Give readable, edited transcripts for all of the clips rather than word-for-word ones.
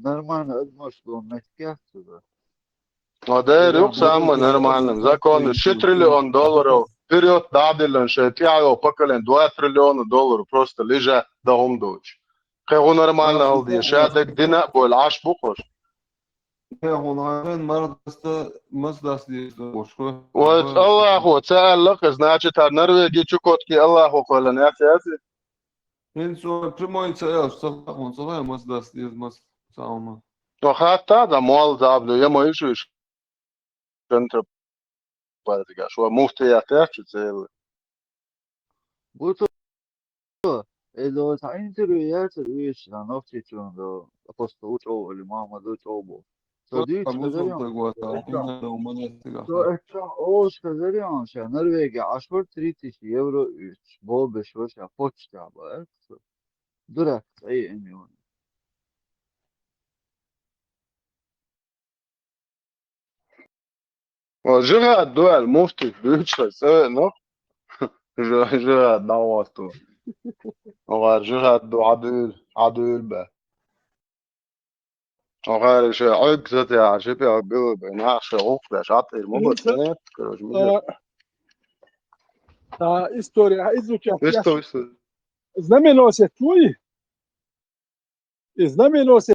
Нормально отмошло на туда. Одер Туда yok ama normalnim. Zakon 6 triljon dolarov. Period dadilen še tjago pakalen 2 triljona dolarov просто liže da umdoć. Kaj on normalno haldi šadek dina bol aş bukoş. هون مرض مصدر وشكو Ve Allahu Teala значит Norvegiya çukotki Allahu kolan yasiyasi. إنسو прямой цель صح он صح مصدر مصدر سامع O hatta da mual zablo ya mo işu şentre partiga. Şu muhtiyat çel. Buto تعينترو ياتر ويش نوفتي تشوندو أبوستو وتشو اللي ماما دو تشوبو صديق أبوسو كذريان تقوى إنه لو ما تو نستقى اتشا اوش كذريان شا نرويجي عشر تريتيش يورو üç بو بشوشا بوتشتا بقى درك أي إنيون O jira dual mufti büyükse se no. Jira davastu. O jira du adül be. O gar şey ayık zaten ya şey bir abi ben ha şey okla şatır mı bu Neyse, ne? Kırış mı? ta istorija izučja İsto. znamenilo se čuj i znamenilo se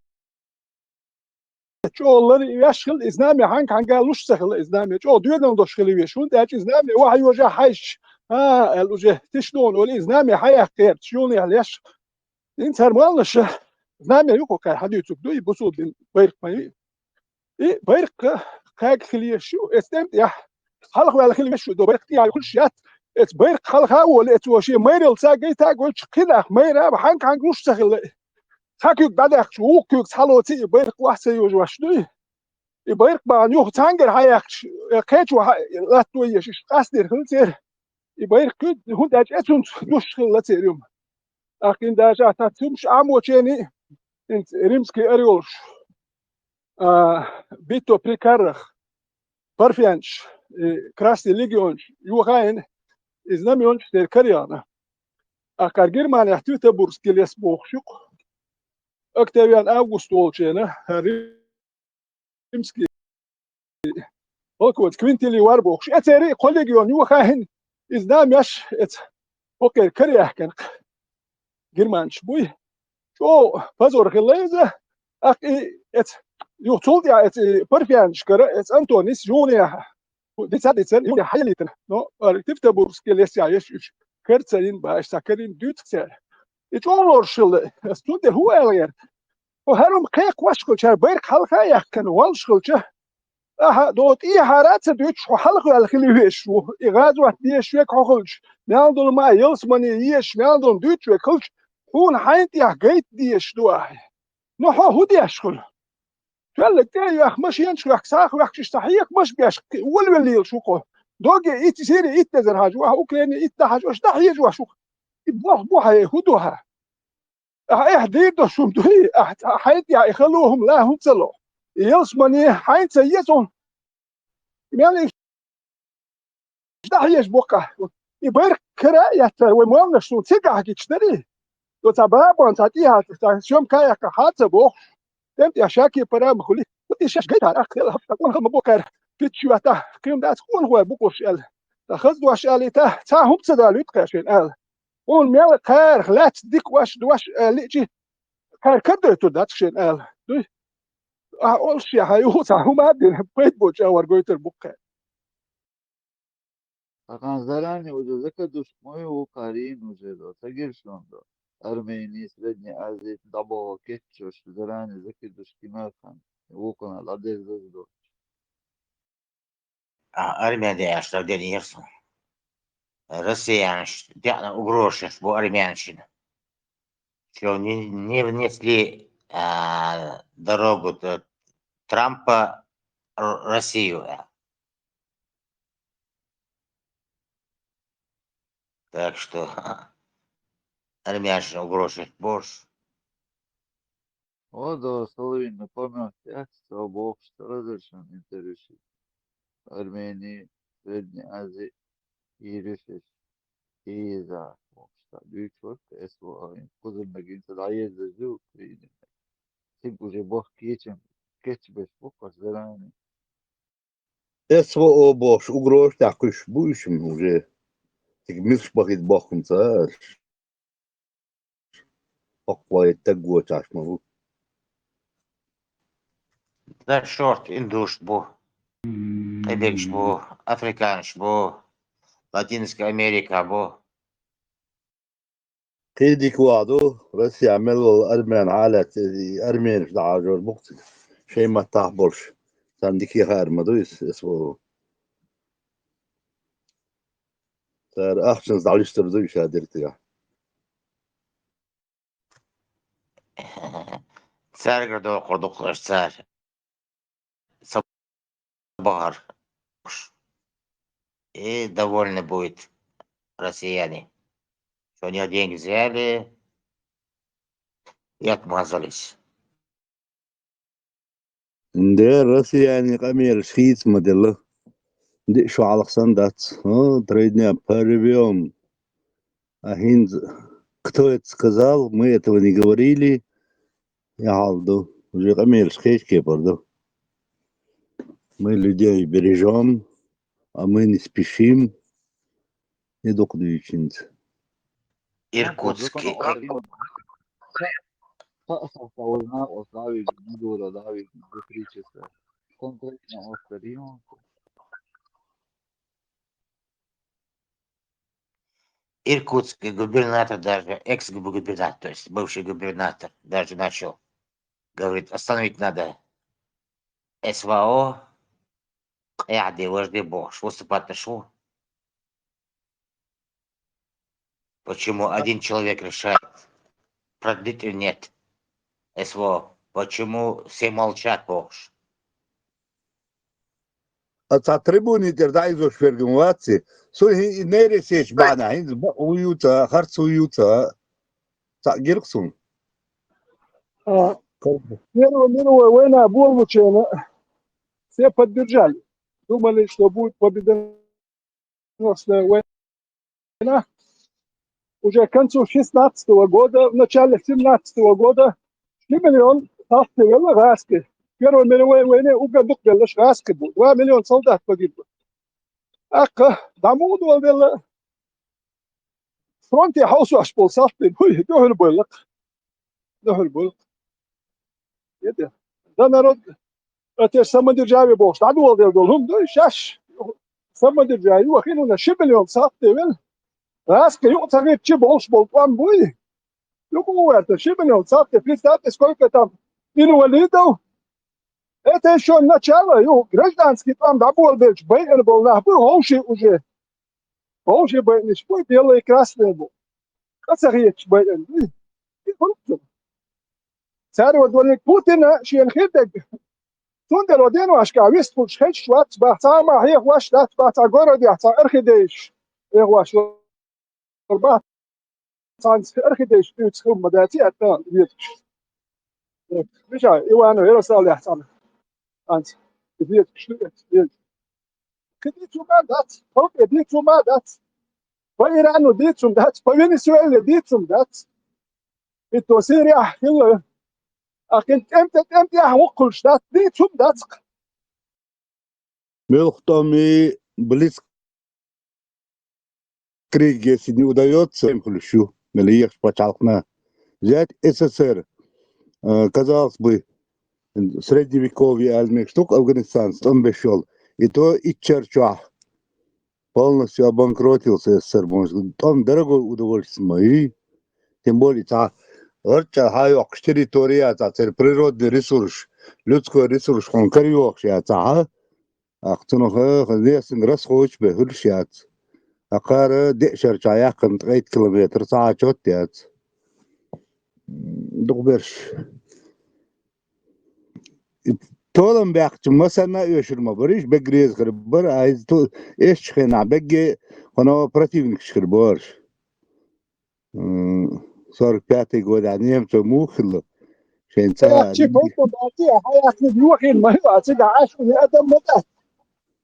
çoğulları yaşıl izname hanga luşsakıl izname çoğu duyudan doşkılı ve şun derç izname vahay yoja hayş ha el uje tişlon öyle izname hayak kıyar şun yaş inter malış izname yok o kadar hadi yutuk duy bu su bin bayırk mayı bayırk kayık kiliye şu istem ya halk ve alkili şu do bayırk ya kul şiyat et bayırk halk ha öyle et o şey mayrıl sagay ta gol çıkıda mayra hang luşsakıl takük dadak şu ukük saloti bayırk vahse yoj başlıyor يبارك مع نيوخ تانجر هايك كاتو لاتو يشش قاصدر خلتير يبارك كد هون داج اتون دوش خلتير يوم لكن داج اتاتومش عمو تشيني انت ريمسكي اريولش بيتو بريكارخ برفيانش كراستي ليجيونش يوغاين ازناميونش تير كريانا اكار جيرمان يحتوتا بورسكيليس بوخشوك اكتابيان اوغوست وولشينا ريمسكي اوكوت كوينتيلي واربوخش اتري كوليجيون يوغاين ازنام يش ات اوكي كريا كان جيرمانش بوي شو بازور خليزه اخي ات يوتول يا ات برفيانش كرا ات انتونيس جونيا دي سادتن يونيا حيليتن نو تفتبور سكيليس يا يش كرتسين باش ساكرين دوتسر ات اولور شل ستود هو الير وهرم قيق واشكل شار بيرك حلقه يا كان والشكل دوت اي حارات دوتش وحلقه الخليش وإغاز ديش ويك هوخلش نالدون ما يلسمني يش نالدون دوتش ويكلش هون حينت يا جيت ديش دواي نحو هو ديشكل فعلا تاني يا اخ مش ينش لك ساخ لك تستحيك مش بيش والولي يلشوكو دوجي ايت سيري ايت تزر هاج واه اوكراني ايت هاج واش تحيج واش يبوح بوها يهدوها احديد شو دوي حينت يا يخلوهم لا هم تلو يلسمني حينت يزون يعني دحيش بوقع يبارك كرا يتر ومون شو تيجا كيشتري لو تبابون تاتيها شوم كايا كحاتبو تمت يا شاكي برا مخلي ودي شاش جيت على اخر تكون هم بوكر بيتشو اتا كيم دا تكون هو بوكوش ال تاخذ واش اليتا تا هم تدالو تقاشين ال اون ميل خير لا تديك واش دواش ليجي خير كدو تداتشين ال دوي اول شي هايو تا هم بيت بوش اور جويتر بوكر أكان زراني وجزك دوش موي وقارين وجدو تجير شلوندو أرميني سردني أزيت دابو كيتشوش زراني زكي دوش كيما كان وكنا الأدير زدو Armija što gdje nisu. Россиян, угрозы по армянщине. Что не внесли дорогу Трампа Россию. Так что армянщина угрозы больше. O da Slovenya помню, что Бог что разрешен интересует. Ermeni, Srednje Azije i Rusije i za šta büyük çok esva kuzulmak insan ayet de zul تيجي بوخ كيتشن كيتش بوكر زراني SVO boş, ugroş takış bu işim уже. Tigmiş bakit bakın sa. Akvayet taggo taşma bu. Да шорт, индуш бу, Эбекш бу, Африканш бу, Латинская Америка бу. Kıydık vadu. Rusya melo Ermen halet. Ermen işte acor bu. Şey ma tahbolş. Sandiki harmadı SVO. Sar akşam dalıştırdı iş adirti ya. Царь городов Кордуклаш, царь. Собор. И довольны будет россияне. Что у них деньги взяли и отмазались. De Rusya yani kamir şiit modeli. De şu alaksan dat. Тройдня порвем. Ахин, кто это сказал, мы этого не говорили. Я алду. Уже камер шхечки порду. Мы людей бережем, а мы не спешим. Не докудуючинцы. Иркутский. Озна оставили, не дура давить до 3 часа. Конкретно оставим. Иркутский губернатор даже, экс-губернатор, то есть бывший губернатор, даже начал говорить, остановить надо СВО, قاعد وجدي بوش, выступать шо? Почему один человек решает, продлить или нет СВО? Почему все молчат, Бож? Ata tribuni ter da izo швергумваци. So neresi hiç bana. Hiç uyuta, harç uyuta. Ta girksun. Первая война Бурмучена все поддержали. Думали, что будет победоносная война. Уже к концу 16 года, в начале 17 года 3 миллион тахтывало раски. В Первой мировой войне угодук белыш раски был. 2 миллиона солдат погибло. Акка, дамуду было. В фронте хаусу аш бол сахты. Дохл было. Дохл было. Это. Да народ это самодержавие бог. Аду олдел голум. Да шаш. Самодержавие. Вахину на 6 миллион сахтывал. Раски, юцагет чи болш бол. Вам буй. Ну, это 6 миллионов сахты. Представьте, сколько там инвалидов. Это еще начало. Гражданский там добыл дальше. Бейгер был на Хоуши уже. Хоуши Бейгер. Что белый и красный был. Кацарьевич Бейгер. Царь дворник Путина шен хитек. Тундер одену ашка. Вист пуш хеч швац. Бахца ма хех ваш дат. Бахца город яхца. Архидейш. Хех ваш. Бахца архидейш. Тюцхум мадати аттан. مش ايوه انا صالح صالح انت بديت كديت ما دات فوق ديت ما دات فايران ديت دات ففنزويلا ديت دات التوسيريا يلا اكنت امتى وقل دات ديت دات Мелхтоми блиц крик, если не удается, им хлющу. Мелиех почалкна. Взять СССР. Казалось бы, средневековье альмек штук Афганистан, он бешел. И то и черча полностью обанкротился СССР. Там дорогое удовольствие. И тем более, хайок территория, природный ресурс, людской ресурс, он кариок, Ахтунуха, лесен расхоч бехуршят. Акара дешер чаяк 3 километр саачот ят. Догберш. Толом бяхчы масана өшірма бір еш бәгрез қыр бір айыз еш чықена бәгге қана противник шықыр бар. 45 года немцы мухлы. يا شيخ انت بعطيها حياتي بيوحي ما هو اصيد عاش ادم مدات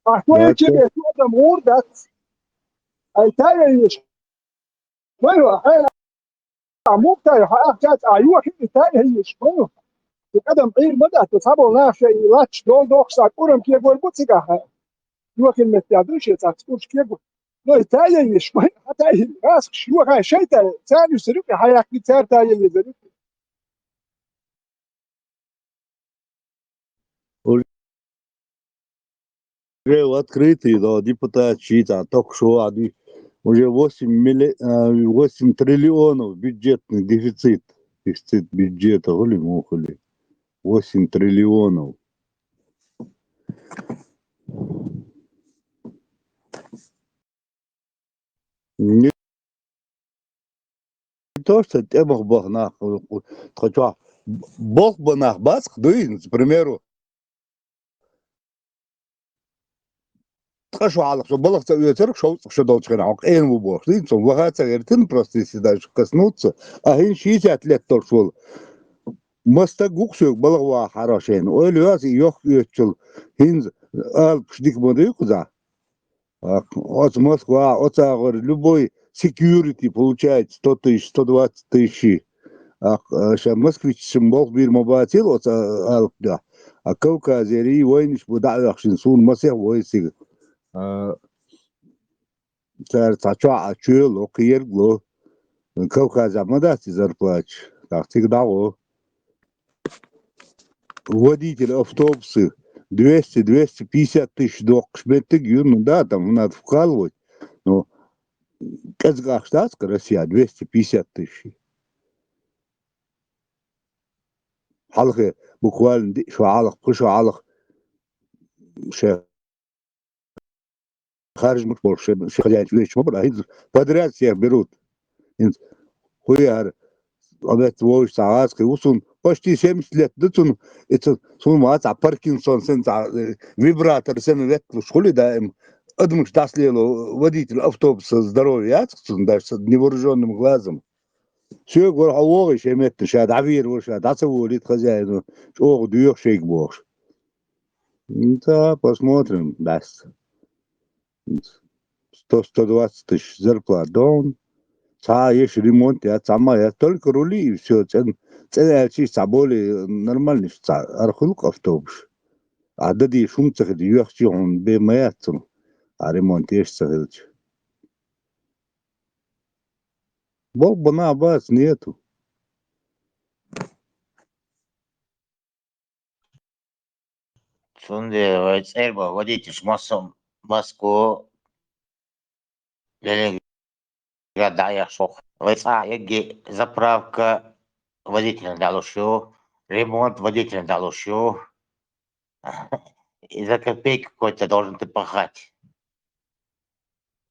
احنا يجي ادم وردت اي تايش ما هو حياتي مو تاي حاجات ايوه كده تاي هي شنو قدم غير مدى تصابوا لا شيء لاتش دول دوخساك أورم كي يقول بوتسيكا يوكل متيادوش يتاكسبوش كي يقول نو تايا يشوي حتى راس شو هاي شيء تاني يسلوك حياك تار تايا يزلوك Уже в открытый, да, депутат чьи-то, ток-шоу, уже 8 триллионов бюджетный дефицит. Дефицит бюджета, хули. 8 триллионов. Не то, что темах бог нах, хочу, бог бы нах баск, дуин, к примеру, تخشوا على شو بالله يترك شو دوتش كان عق اين وبوش دين سو وقت غيرتن بروستيسي داش كسنوتس اهين شي اتلت تورشول مستقوق شو بالله وا حراشين اولياس يوخ يتشل هينز ال شديك مودي كذا от Москва от любой security получает 100 тысяч 120 тысяч сейчас москвич символ бир мобатил от да а Кавказери войниш буда яхшин сун масех войсиг صار تطلع أشيل وكير لو كوكا زمان зарплач так всегда о водитель автобуса 200-250 тысяч докшметик ну да там надо вкалывать но Казахстан Россия 250 тысяч حلقة بقول شو علق شيء خارج مطبوع شيء خلينا ليش ما بقى هيد подряд всех берут хуяр обед твой саас кусун почти 70 лет дцун это сумма за Паркинсон сен вибратор сен вет школе да им адмуш таслело водитель автобуса здоровья даже с невооруженным глазом все говорю а еще метн шад авир воша дацеволит хозяину что дуёх шейк бог да посмотрим даст 100-120 тысяч зарплат дон есть ремонт, я сама, я только рули и все. Цена чисто более нормальный, архулк автобус. А дади шумцах, дьюхчи, он бемаяцун, а ремонт есть сахилч. Бог бы на баз нету. Сунде, церба, водитель Москву, Ленинград, да, я шох. Еги заправка, водитель далушу, ремонт, водитель далушу. И за копейку какой-то должен ты пахать.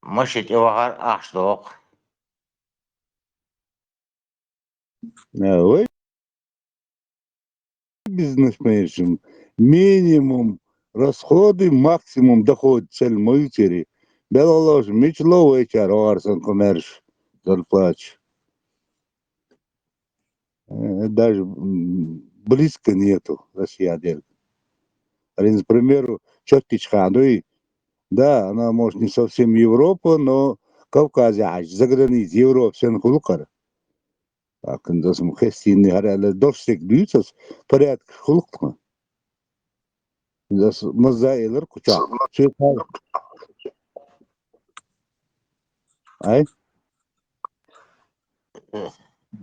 Мышить его что? Вы бизнесмен, минимум расходы, максимум доход, цель мытери. Белолож, мечло вечер, арсан коммерш, зарплач. Даже близко нету Россия делает. К примеру, Чоткичхан, да, она может не совсем Европа, но Кавказе, за границей Европы, все на хулукар. Так, да, сам хестинный, але дорсек дюйцас, порядок хулукма. Да, мазаилер куча. Ай?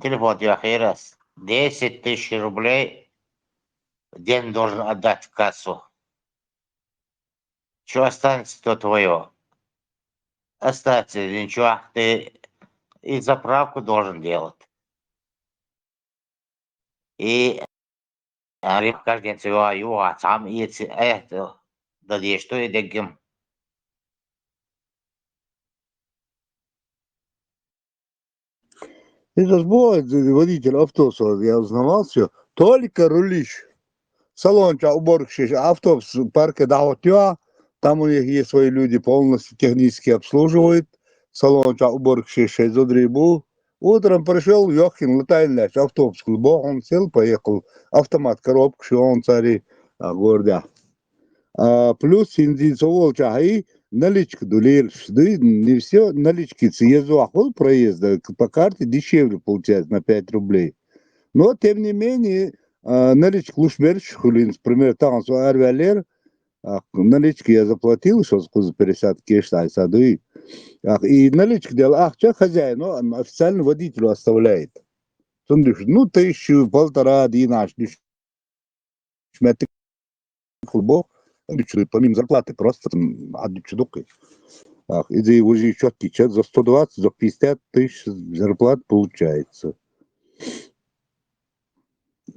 Телефон я раз. 10 тысяч рублей в день должен отдать в кассу. Что останется, то твое. Остаться ничего, ты и заправку должен делать. И каждый день свою, а сам и это, да и что и дегим. Это же бывает, водитель автобуса, я узнавал все, только рулишь. Салон, уборщик, автобус, парка даутя, там у них есть свои люди, полностью технически обслуживают. Салон, уборщик, 6 задребу. Утром пришел, Йохин, летальный автобус, он сел, поехал, автомат, коробка, что он цари, гордя. Плюс индийцевол чахи, наличка дулельш, да не все налички, съезду охот проезда, по карте дешевле получается на 5 рублей. Но, тем не менее, наличку лучше берешь, например, там арвелер, налички я заплатил, что за пересадки кештай сады. И наличка делал, что хозяин, но официально водителю оставляет. Ну, 1000-1,5 динаш, футбол, помимо зарплаты, просто отдать чудокой. И уже четкий чат за 120, за 50 тысяч зарплат получается.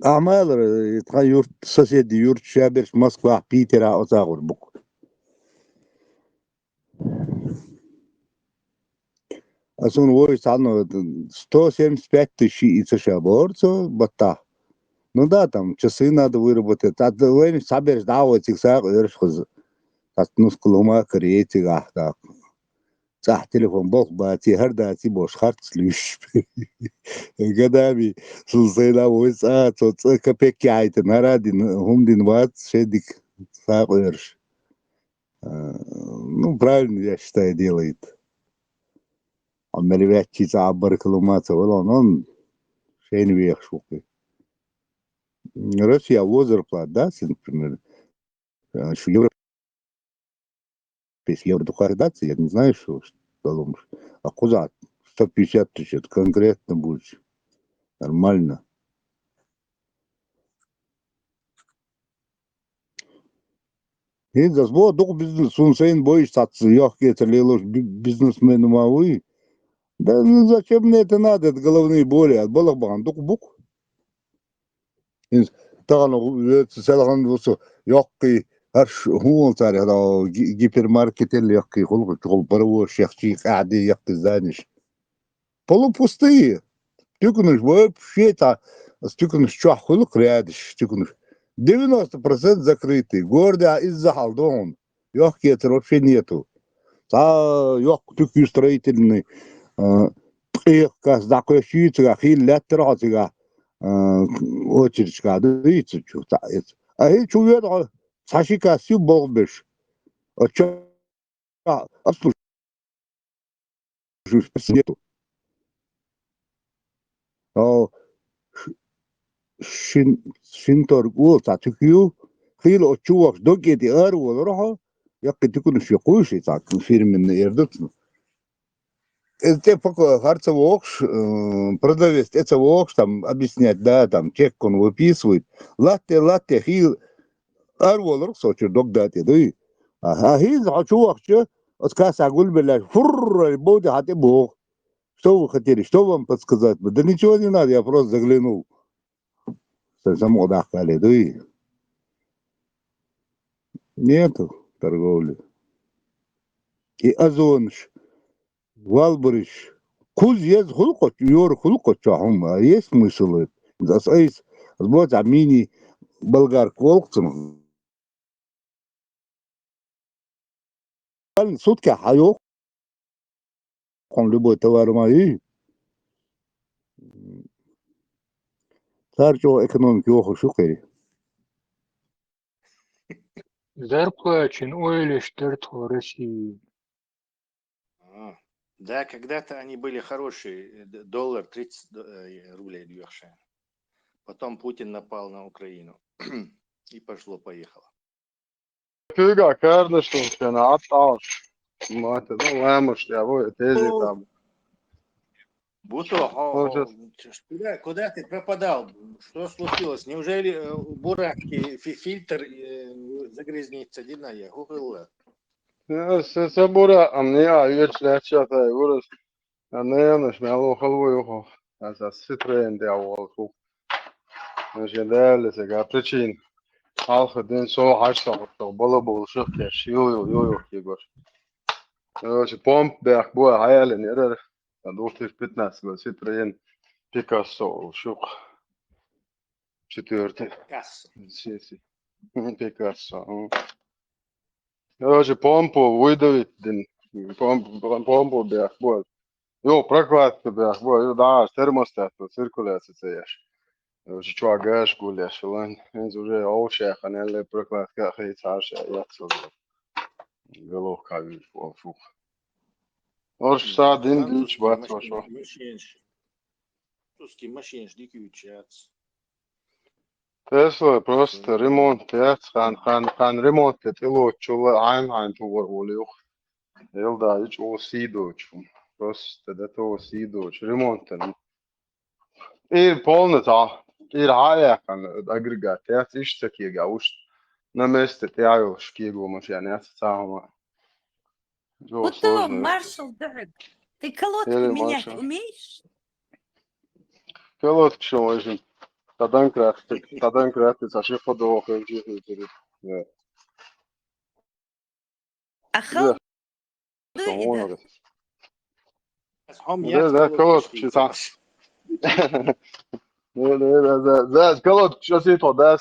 А мэлэр, соседи юрт Шаберш, Москва, Питера, Озагурбук. А сон вой сано 175 тысяч и США борцо, бата. Ну да, там часы надо выработать. А ты соберешь, да, вот этих сагурш, ну, склома, креатива, так. телефон бог бати هر داتی باش خرط سلوش قدامي سلسلة ويسا توتسا كبيك عايت نرا دين هم دين وات شدик сагырш. Ну, правильно, я считаю, делает. А мелевятчица абаркалумаца, он шейн вех шукай. Россия возерплат, да, например, что евро, евро духардаться, я не знаю, что доломш. А куда? 150 тысяч, это конкретно будет. Нормально. И за сбор док бизнес сунсейн боишь сатсы, ёх кетерлелош бизнесмену мауи. Да ну зачем мне это надо, это головные боли, от балабан, док бук. Таган селаган вусу ёхки арш хуон цари хада гипермаркетел ёхки хол барво шехчи кади ёхки заниш. Полупустые. Тюкнуш вообще та тюкнуш чах хулк рядиш тюкнуш. 90% закрыты. Города из-за халдон. Ёхки это вообще нету. Ёх тюки строительный. Эхка закрещица, хил леттератига. Очередька, дивіться, чутається. А гей чуєте, сашіка сів болбиш. Оча, а слушай, нету. Шинторг улта тюкю, хил очувак докети ару лораха, як тюкун шикуши так фирменный ердутну. Это пока харца вокш, продавец, это вокш там объяснять, да, там чек он выписывает. Латте, хил арволор сочер догдати, да. А хил очувак че, отказ агуль беляш, фурр, боди хате бог. Что вы хотели, что вам подсказать? Да ничего не надо, я просто заглянул. Совсем удахали, да. Нету торговли. И Озонш, Валбриш, куз есть хулкот, юр хулкот, чахум, есть смысл это. Засайс, сбот амини болгар колкцем. Сутки хайок, он любой товар мои. Тарчо экономики оху шукери. Зарплачин ойлештер России. Да, когда-то они были хорошие, доллар 30 рублей движения. Потом Путин напал на Украину и пошло-поехало. Kyllä kärnöstyksenä ataus. Mä ajattelin, että no lämmöstä ja voi tehdä. Буто, куда ты пропадал? Что случилось? Неужели у буратки фильтр загрязнится? Диная, гугла. Se bura amnia yksi lähtsä tai urus. Ja ne on me haluaa halua tässä Citroen ja walku. No se däälle sekä prichin. Alhadin so haista bol shukya yo kigor. No se pomp berg bo hayalen er دوتر بتناس Citroen Picasso شوق четвертый. Касса. Си. Picasso. Ja, se pompu выдавить den pompu berg bo. Jo, прокладка berg bo. Jo, да, термостат циркуляция цеяш. Уже чуагаш гуляш, лан. Уже оушах, анеле прокладка хейташ, яцо. Головка фу. Орш садин гюч бат вашо. Русские машины жди кючац. Tesla просто ремонт, хан ремонт, тило чула айн тувар волюх. Елда, ич о сидоч. Просто да то сидоч. Ремонт. Полнота. Hajā, agregāti, jā, izsakīgā уж на месте тяю шкигу машине, я самое. Вот то, маршал, дорог. Ты колодки Или менять маршал. умеешь? Колодки что можем. Тадан красный, а шеф подох, да. А холодные, да? Да, колодки, да, колодки, что ты то, да,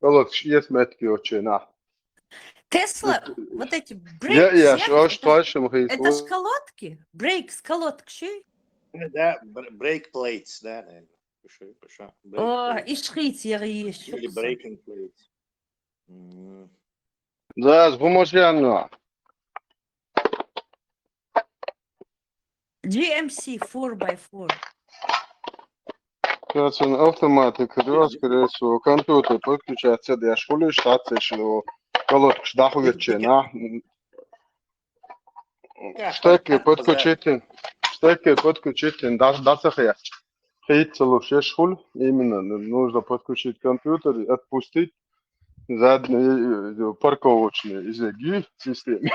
колодки, есть метки очень, на. Тесла, вот эти Я, брейкс, что точно это ж колодки? Брейкс, колодки. Да, break plates, да, наверное. Пишу. О, и шхить я еще. Или breaking plates. Да, с бумажьяно. GMC 4x4. Сейчас он автоматик, скорее всего, компьютер подключается, да, школе штация, что колодки ждахует, на. Штеки подключите, даже дацахе. Хейтцелу шешхуль, именно нужно подключить компьютер, отпустить задние парковочные изъяги системы,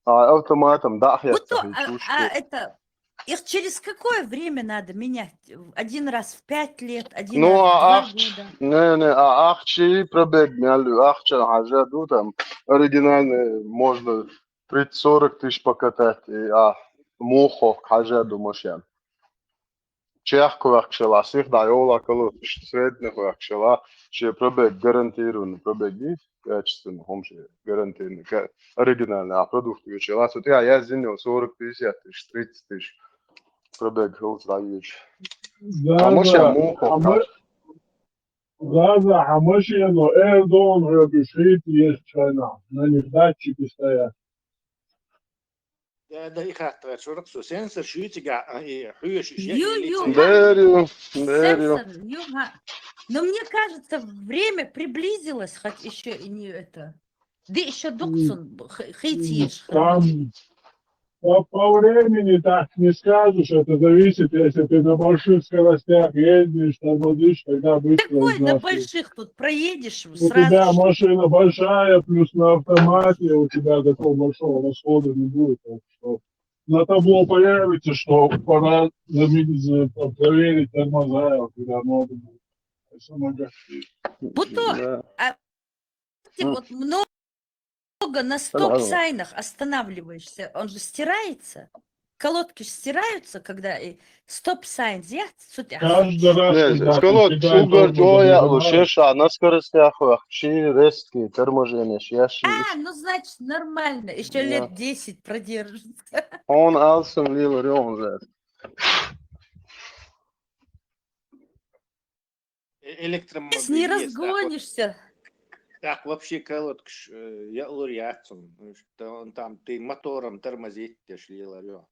а автоматом Вот то, дахьется. это, их через какое время надо менять? Один раз в 5 лет, один Ну, раз в 2 года? не, ахчи пробег, ахча хажаду, там оригинальные можно 30-40 тысяч покатать, а мухо хажаду машин. Чехку вахшала, сих дайола коло средних вахшала, че пробег гарантированный, пробеги качественно, хомши гарантированный, оригинальный, а продукт вещала, сути, а я сделал 40-50 тысяч, 30 тысяч пробег сдаешь. А машин мухо. А машину Эрдон решит, есть чайна. На них датчики стоят. Да, их отвечу, что сенсор шьютига, хуешь, Дерю. Сенсор, но мне кажется, время приблизилось, хоть еще и не это. Да еще Дуксон, хейтишь. Там по времени так не скажешь, это зависит, если ты на больших скоростях ездишь, тормозишь, тогда быстро Такой на изнашиваешь. больших тут проедешь У сразу. тебя машина большая, плюс на автомате, у тебя такого большого расхода не будет. Так что на табло появится, что пора проверить тормоза, когда надо будет. Вот то, вот много на стоп-сайнах останавливаешься, он же стирается. Колодки же стираются, когда стоп-сайн взять. Каждый раз, когда колодки угордоя, лучше, на скоростях, чи резкие торможения, шьяши. Ну значит нормально, еще лет 10 продержится. Он алсом лил рём, да. Электромобиль Не разгонишься. Так, вообще колодка, я луряцун, что он там, ты мотором тормозить, ты шли ларё.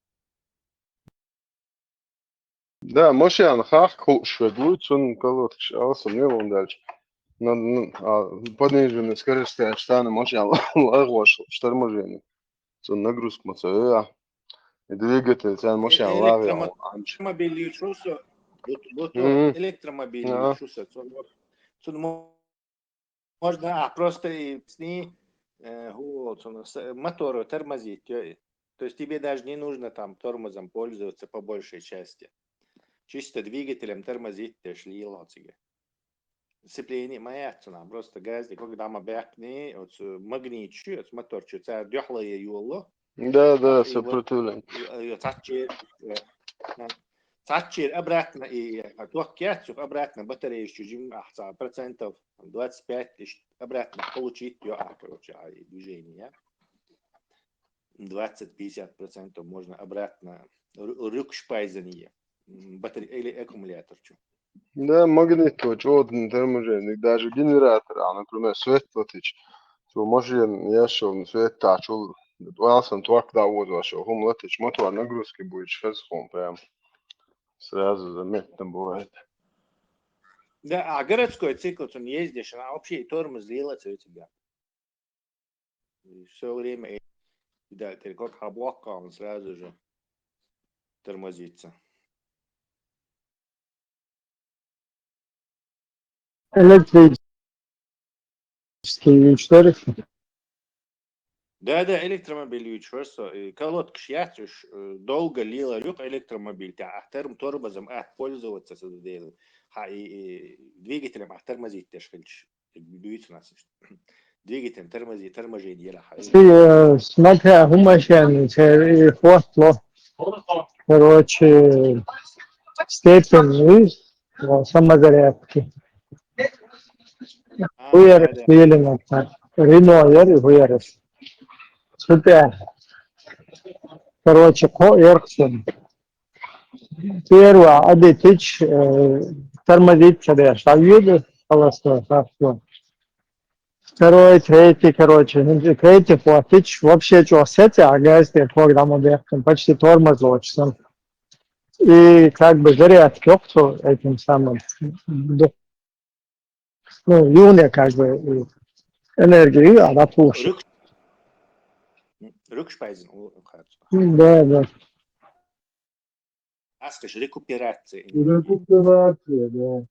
Да, машина хах шведует, он колодки, алсом лил он дальше. Пониженный скоростях, штаны машина лагош, торможение. Он нагрузка мотора. И двигатель, цен машина лагал. Электромобиль, что вот электромобиль, что можно, просто с ней мотору тормозить. То есть тебе даже не нужно там тормозом пользоваться по большей части. Чисто двигателем тормозить ты шли лоцige. Сцепление моя цена, просто газик, когда мы бэкни, вот магнитчу, вот моторчу, это дёхлая юлло. Да, сопротивление. Татчер обратно и отвлекаться обратно батарею чужим 25 тысяч обратно получить короче, движение. 20-50% можно обратно рюкшпайзание батарея или аккумулятор. Да, магнит, очень торможение, даже генератор, например, светлотич. То машин я шел свет тачу, дуалсом туак да вот вошел, хом летич мотор нагрузки будет шфесхом прям. Сразу заметно бывает. Да, а городской цикл, он ездишь, а вообще и тормоз делается у тебя. Все время, да, ты как облака, он сразу же тормозится. Электрический что ли? Да, электромобиль что, колодка шьяцуш, долго лила люк электромобиль, а тормозом пользоваться создали, и двигателем тормозить też хочешь, двигатель нас, двигатель торможение Смотря гумащами, хвостло, короче, степень самозарядки. Хуярис елена, Рено, яри хуярис. Супер. Короче, по Эрксон. Первое, обетич, тормозить себе, шагиды, холостой, хорошо. Второй, третий, короче, третий, платить вообще что, сети, а газды программу верхом, почти тормоз очень. И как бы зарядки опцию этим самым, ну, юные как бы энергию, а потуже. Рукспайзен, Да. а скажи, рекуперация. Рекуперация, да.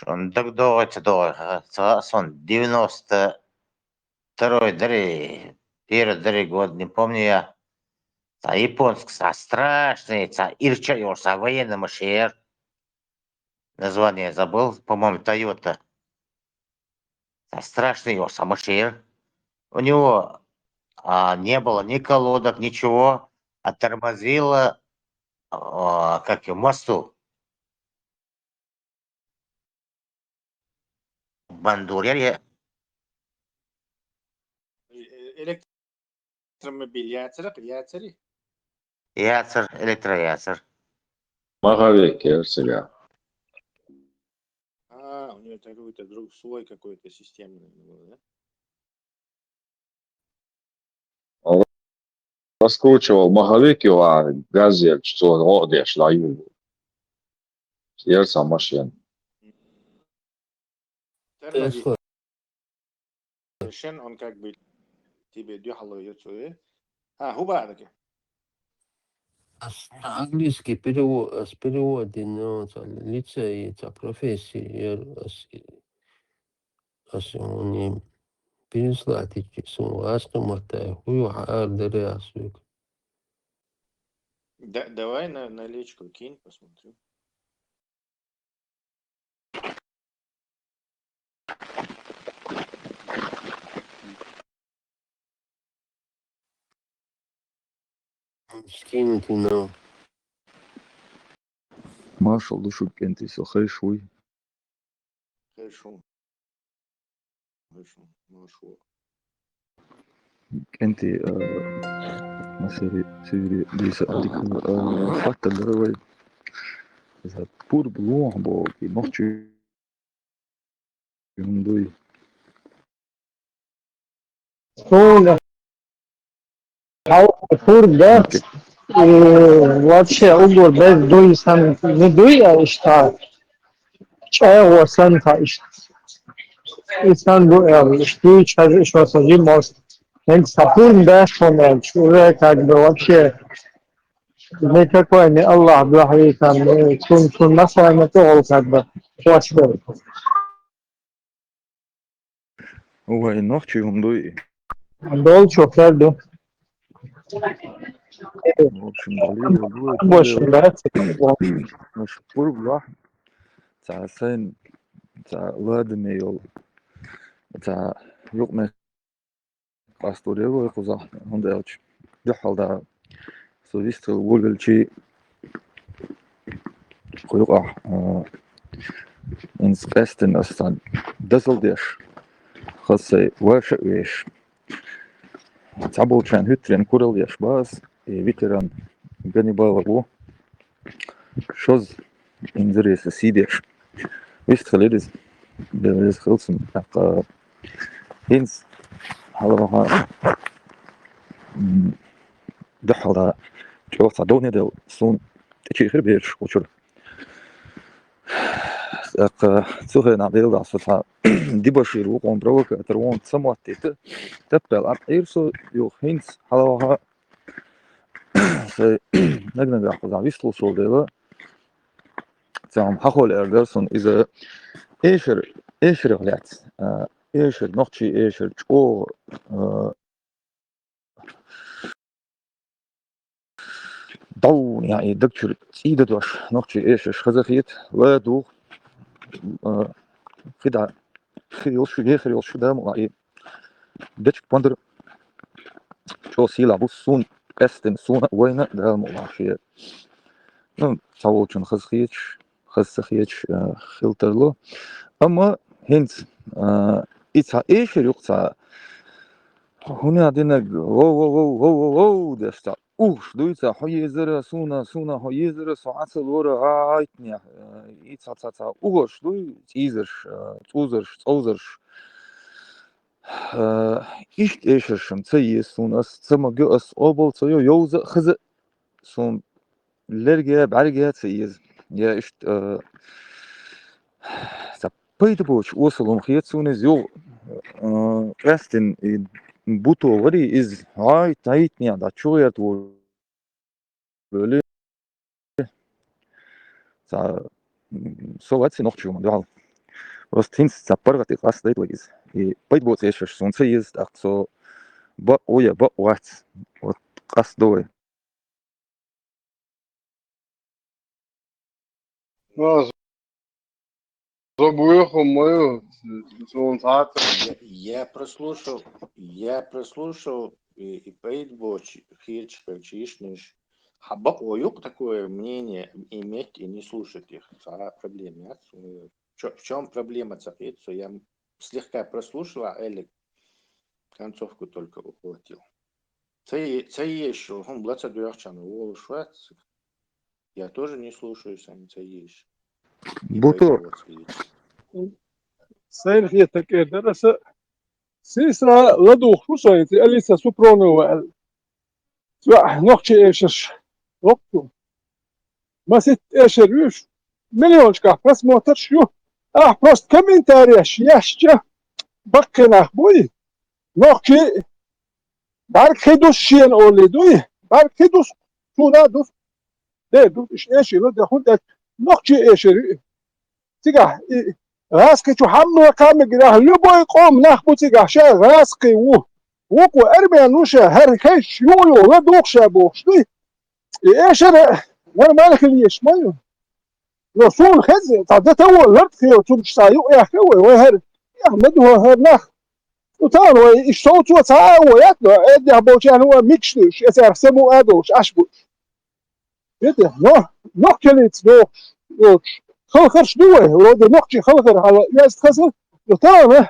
Он так долго, сон 92-й, дари, первый год, не помню я. Та японский, страшный, ирчайорса, военный машер. Название забыл, по-моему, Toyota. Страшный Йорса машер. У него не было ни колодок, ничего, а тормозило, как и в мосту. Бандуре. Электромобиль, яцери. Яцер, электрояцер. Маховик, Ерсига. У него какой-то свой какой-то системный был, да? Раскручивал маховик, а газель, что он одеш лаю. Ерса машин. Тормозит. Он как бы тебе дёхало губарки. Английский перевод, с переводом на лицей, профессии, они переслать эти суммы, астомата, хуй, ардереасук. Давай на личку кинь, посмотрю. Скиньте нам. Маршал душу кенти со хайшуй. Хорошо. Кенти на серии диса адик факта даровай. За пур блух бо и ночью юндуй. Фур, да, и вообще угол без дуи сам не дуи, а что чего санта и сан дуи, что чаще что садим мост. Эн сапун да, уже как бы вообще никакой не Аллах, благой там, тун насрано то как бы просто. Ой, ночью юндуй. Долчо, правда. В общем, далее Больше нравится. наш пур блух. За сайн за ладме йол. За юкме пасторево куза хондач. Дхалда совистел волгалчи хуйга ins Westen astan Düsseldorf хасе ваше веш Цаболчан хütren kurul yaşbaz veteran Ганнибала шоз интересы сидеш вистхаледис белес хилсен ака инс халаха дхала чоса донедел сун تشيخر بيرش وشر سوهنا بيلدا سوتا ديبشير وقوم بروك تروون سموات تبل أب إيرسو يوخينس هلاها نجنا جاخذ عبيسلو سولديلا تام حقول إردرسون إذا إيشر غلات إيشر نقطي إيشر جو ضو يعني دكتور إيده دوش نقطي إيشر خزخيت لا دو خدعة خيوش شو ده مغاي دتش بندر شو سيلا بوسون استن سونا وين ده مغاشية صوتشن خزخيتش خلترلو أما هنت إتها إيشر يقطع هنا عندنا واو ده شتا اوش دويتا حيزر سونا حيزر ساعات الورا عايتني إتها اوش دوي تيزرش توزرش إيشرشم تيس سون سما جوس أوبل تيو يوز خز سون لرجع بعرجع تيز يا إشت بيت بوش وصلهم خيط سون زيو رستن بوتو وري إز هاي تايتني عند شوية böyle so weit sie noch schon ja was tins zapargati qas daytways bayt boot eesh son sayis aq so ba oya ba wat qas doy Забуехал мою, он Я прослушал и Пейтбоч, Хирч, Чишниш. Хаба оюк такое мнение иметь и не слушать их. Проблема. В чем проблема цапиться? Я слегка прослушала, Элик концовку только ухватил. Це еще, он блаца дуярчану, ол швец. Я тоже не слушаю сам це еще. buto سين هي تكير درس سيسرا لدو خصوصا أليسا سوبرونو وقال نقطة إيشش وقتو ما ست إيشر يوش مليون شكا بس موتر شو بروست كمين تاريش يشجع بقنا بوي نقطة بارك هدوش شين أولي دوي بارك هدوش شو دا دوس ده دوش إيشي لدى خود نقطة إيشر تيجا راسكي شو حمو كام جراه لبوي قوم نخبو تيجا شا راسكي وكو أربع نوشة هركيش يولو لدوخشة بوشتي إيش أنا مالك اللي يشمايو رسول خزي تعدت هو لرد خيو تمش سايو يا خوي وهر يحمد هو هر نخ وطان ويشتوت وطاع وياتنا ادي عبوشان هو ميكشتش يسرسمو ادوش اشبوش يدي نوح كليت دوش خلخرش دوه ولو نوحشي خلخر على ياز خزر وطان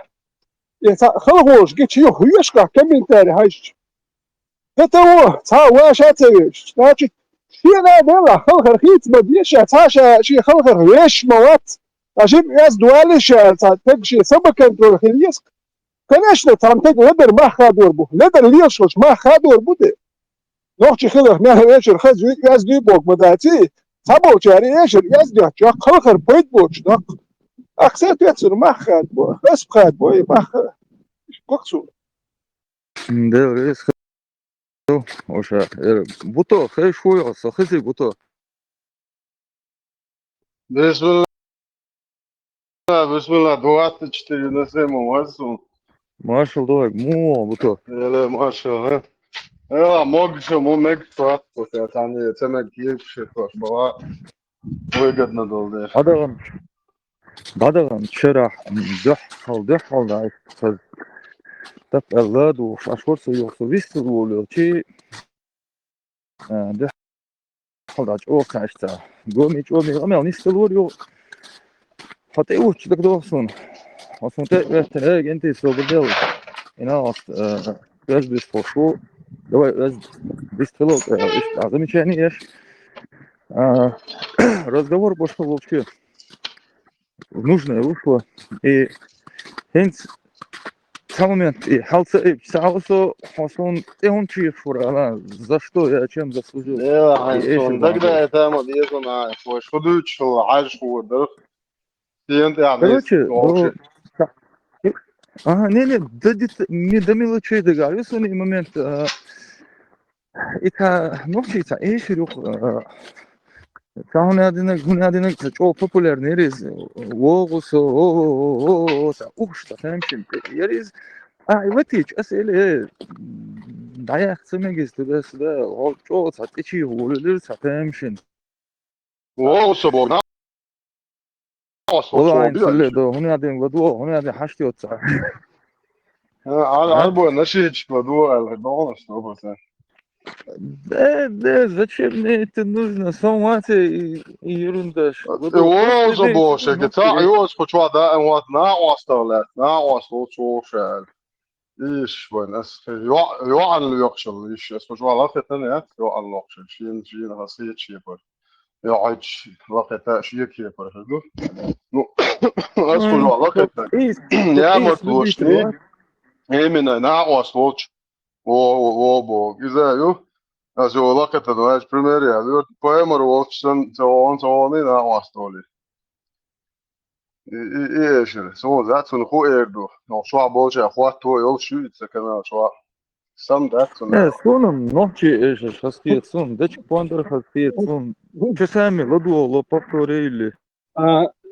خلخوش جيت يو يشكا كمين تاري هايش تتو تا واشاتيش تاچي شينا بلا خلخر خيت بديش تاشا شي خلخر ويش موات اجيب ياز دوالش تا تجي سبكن دور خليس كناش ترمتك لدر ما خادور بو لدر ليشوش ما خادور بوده نوحشي خلخ ما هيش خز ياز دي بوك مداتي تابو جاري ايش ياز دي خلخر بيت بوش دق اكسات يتصر ما خاد بو بس خاد بو ما قصو ده ريس وش buto خي شوي خزي buto بسم الله 24 на 7 масу. ماشل دوك مو buto Ele maša, ela moguće mu nek slatko, ja tam je cemek ljepše, to što выгодно долде. بدغن شرح دحل ده خز تب أولاد وش أشور سيوصل ويستلو شيء دحل ده أو كاشتا قومي أمي نيستلو حتى يوش دك دوسون وصون تأجي أنت سوبرديل هنا بس بيسفوشو давай бестрелок замечание есть разговор пошел вообще в нужное русло и хенц момент, и халца, саусо, хасон, он чифура, за что я чем заслужил? يا И حسون эшер دقدا يتام ديزونا خوش خدوش شو عاش خو در تينت يعني Короче, вообще. ага, не, не до мелочей договорился на момент, это, ночица, эшер, гунадина, что популярный рез, ух, фэмшин, ярез, иватич, асэлэ, даяк цэмэгис, туда-сюда, что, сатичи, улылыр, фэмшин. وصبوا ناس والله عين وصبوا سلة هنا هذين بدو هنا هذين حشتي وتصع على ها عربو نشيج بدو الهدون что بس да зачем мне это нужно сама ты ерундаш بدو просто وصبوا дайте شقتا ногти يوز خشوا دا وات نا واستولات نا وصو شال ايش بن اس يو عن يوكشل ايش اس خشوا لقيت انا يو عن يوكشل شين هسيت شي بر يقعد لقيت شي كيبر هدو نو اس خشوا لقيت يا ايس любитель مطلوشني ва именно на освоч о إذا يو أزو لقيت الناس بريمير يا يو بيمر واتشن تواني نا واستولي إيش سو ذات سن خو إيردو نو شو عبوش أخوات تو يول شو يتسكنا شو سام ذات سن сонам ночи эш хастиет сон дач пандер хастиет сон часами ладу ло повторили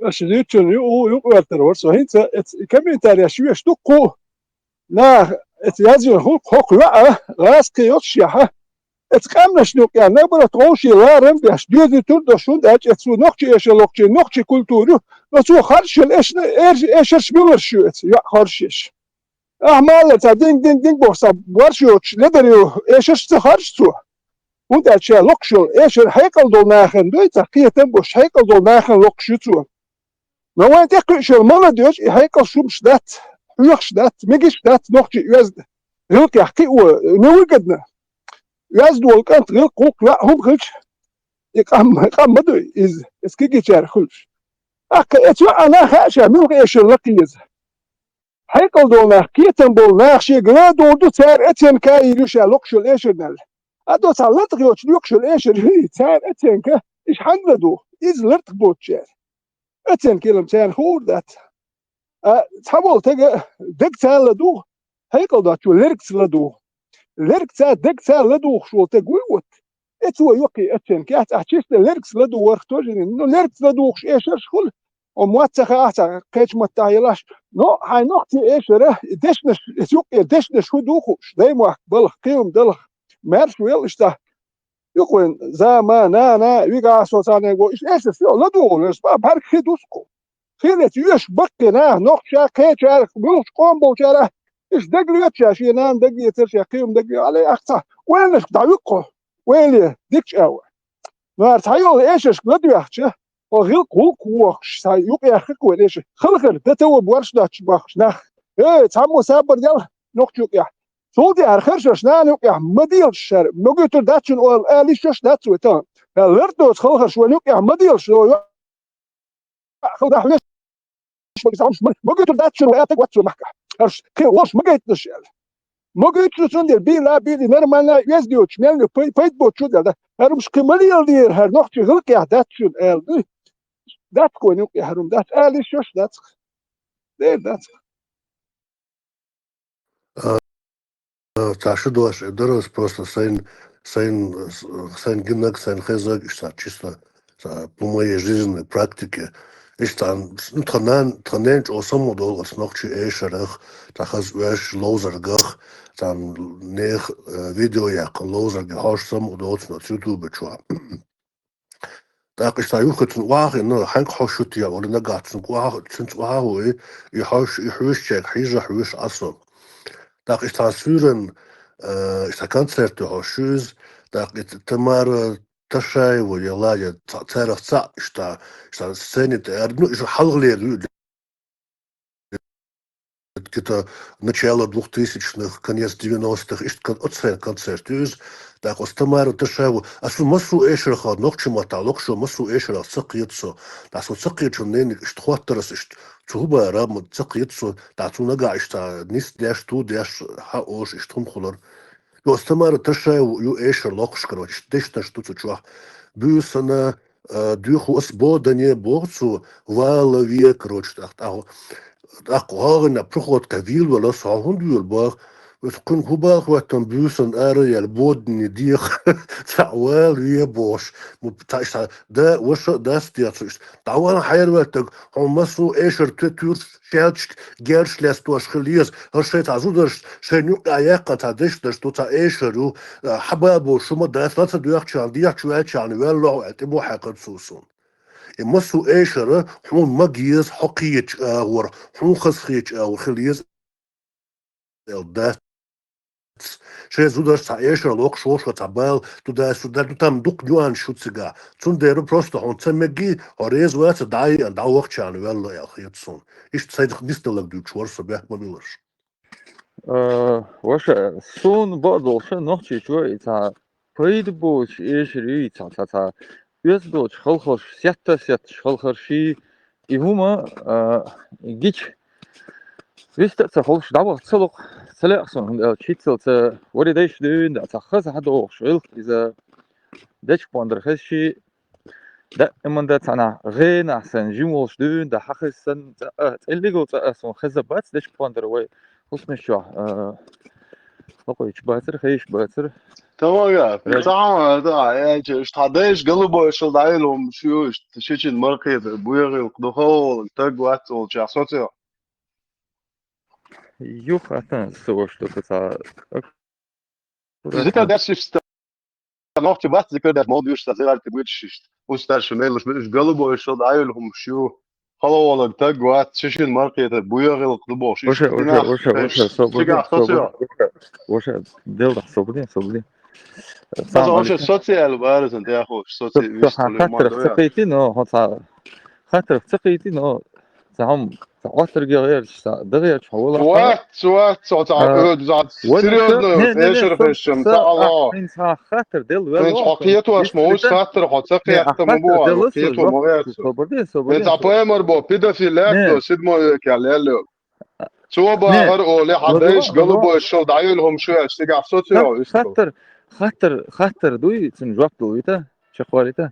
Ashidichun, you were so hints, it's coming to the Swiss to go. Now, it's Yazio Hook, last Kyoshia. It's Kamnashuk, and never at all she learned the study to the Sund at its Nochi Eshelokchi, Nochi Kulturu, not so harshel Eshes Miller shoots, harshish. Mallet, I ding boss, a warshoch, leather, Eshes the harsh to. Und dat je lokshul esher hekeldol nachen doet, dat je tembo's hekeldol nachen lokshu. Nou, want ik kun je mannen dus, hekel soms dat, huurs dat, megis dat, nog je juist, heel kijk, nu ik het ne. Juist doe ik het heel kook, ja, hoe goed. Ik kan me doen, is kijk het jaar goed. Het is wel aan haar, ja, milk esher lucky is. Hekeldol nach, kietembol nach, je grado doet haar, het zijn kai, dus ja, lokshul esher nel. أدوس على لطق يوش يوكشل إيش الهي تان أتين كه إيش حندو إيش لطق بوتشر أتين كلام تان خور ذات تحول تجا دق تان لدو هيكل ذات شو ليركس لدو ليركس دق تان لدو شو تقويوت أتوا يوكي أتين كه أحشيش ليركس لدو ورختوجين إنه ليركس لدو إيش شغل ومواتسخ أحسن كيش متعيلاش نو هاي نقطة إيش ره دشنش يوكي دشنش هو دوخش دايما بلخ قيم دلخ مارش ويل إشتا يقول زمان أنا يقع صوتاني يقول إيش السيو لا دول إيش بارك خدوسكو خيرت يش بقنا نقشة كيشة بلوش قوم بوشة إيش دقل يتشا شينان دقل يترشا قيم دقل على أقصى وين إيش دعوقه وين ديكش أول نار تحيول إيش لدو يحشة وغير كل كوخش يقع يحكو إيش خلقر تتو بورش داتش باخش نخ إيه تعمو سابر يلا نقش يقع Soldi archershers na nuk ja madilshar mogutur datsun ol alishos datsu etan lerdos khalkhers wanuk ja madilsh khawda hwes mogutur datsun wa atak watsu mahka ars ke was magaytnish mogaytnish der bila bili normalna yezdioch melni payt bochu da arums kemalil dir her noch khilq ja datsun el dat konuk ja harum dat alishos dat dat Таша дуаш, дорос просто сайн гимнак, сайн хезак, чисто по моей жизненной практике. Ich dann tranen osam odol als noch chi esherach, da has wesh loser gach, dann nech video ja loser gehorsam odol na YouTube chwa. Da ich da jucht zum war no hank hoshut ja oder na gat zum war zum war ich hosh ich check hija hosh aso. Da ich tasviren ich Konzerte hoshuz, da ich tamar تشاي ويلا تعرف صع اشتا سنة أردنو إيش حلق لي где-то начало 2000-х, конец 90-х, оцен концерт, так остамару тешеву, а су масу эшерха, нохчу маталок, шо масу эшерха цакьетсо, та су цакьетсо нен штхваттерас, цуба рам цакьетсо, та цу нага ишта, нис дяш ту дяш хаош, иштхумхулар. Ю остамару тешеву, ю эшер локшкаро, дешта штуцу чуах, бюсана, дюху осбодане борцу, вала век, роч, أقوارنا بتخوض كفيل ولا صاحون ديول باغ وتكون هباغ وقتن بيوسن آري البود نديخ تعوال ويا بوش مبتاش دا وش دا ستياتش تعوال حير وقتك هم مسو إيشر تتور شالش جيرش لاستوش خليز هرشي تعزودش شنو عياقة تعدش دش تا إيشر حبابو شو ما داس لا تدويق شان ديق شوية شان ويلو اعتبو حقد سوسون مسو إيشر حون مجيز حقيج ور حون خسخيج خليز الدات شيء زودش تا إيشر لوك شوش وتعبال تدا سودر تام دوق نيوان شوتسجا تون ديرو بروستو هون تمجي هريز وقت داي وقت شان ويلا يا أخي تسون إيش تصيدق نستلك دو شوار صباح ما بيلش واش سون بعض شو نحكي شوي تا قيد بوش إيش ري تا يزدوج خلخش سيت خلخشي يهما جيش ويست تخلش دعوة تسلق سلأقصن تشيتل ت وريداش دين تا خز حدا وشويل إذا داش باندر خشي دا إما دا تنا غين أحسن جيمولش دين دا حخسن اللي قلت أصلا خزبات داش باندر وي خصنا شو لقيت باتر خيش باتر تمام يا تمام ده يعني اشتعداش قلبه يشل دايلهم شو تشيشن مرقي بويغي وقدخول تقوات والجاسوتي يوخ أتن سوى شو تا ذكر درس noch was ذكر درس ما بيوش تزيل تبغيش وستاشونيل مش قلبه يشل دايلهم شو خلاص والله تقوات تشيشن مرقي بويغي وقدخول وش دلدا صبري بس وش السوسيال بارز انت يا اخو السوسيال خاطر ثقيتي نو خاطر ثقيتي نو هم تعطر غير دغيا حوالله سوات سيريوزنو ايش رفشم تعالى انت خاطر دل انت حقيقته واش موش خاطر حقيقته مو حقيقته مو صبري انت بويمر بو بيدافيلات سيدمو كاليلو سو باغر اولي حداش قلبو الشو دايلهم شو اشتقع صوتي خاطر دوي تنجواب دويتا شخواليتا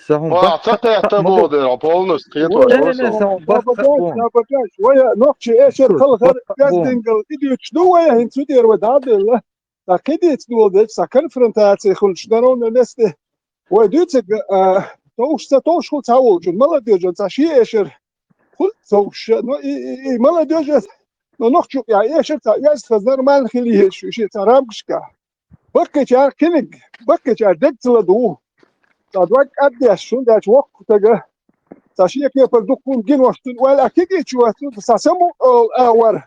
سهم اعتقد تبو دير بولنس قيتو ويا نوكشي ايشر خلخر جاستنجل ايديو شنو ويا هن سودير ودادل تا كيديت دول ديت سا كونفرونتاتسي خلش دارون نسته وديتك توش خو تاول جون مالا ديجن تاشي ايشر خل توش مالا ديجن نوكشو يا ايشر تا ياس خزر مان خليه شي ترامكشكا بكجار كينج بكجار دكتلا دو تادوك أديشون داش وقت تجا تاشيه كي يفردوكون جين وقتن ولا كيجي شو تساسمو أور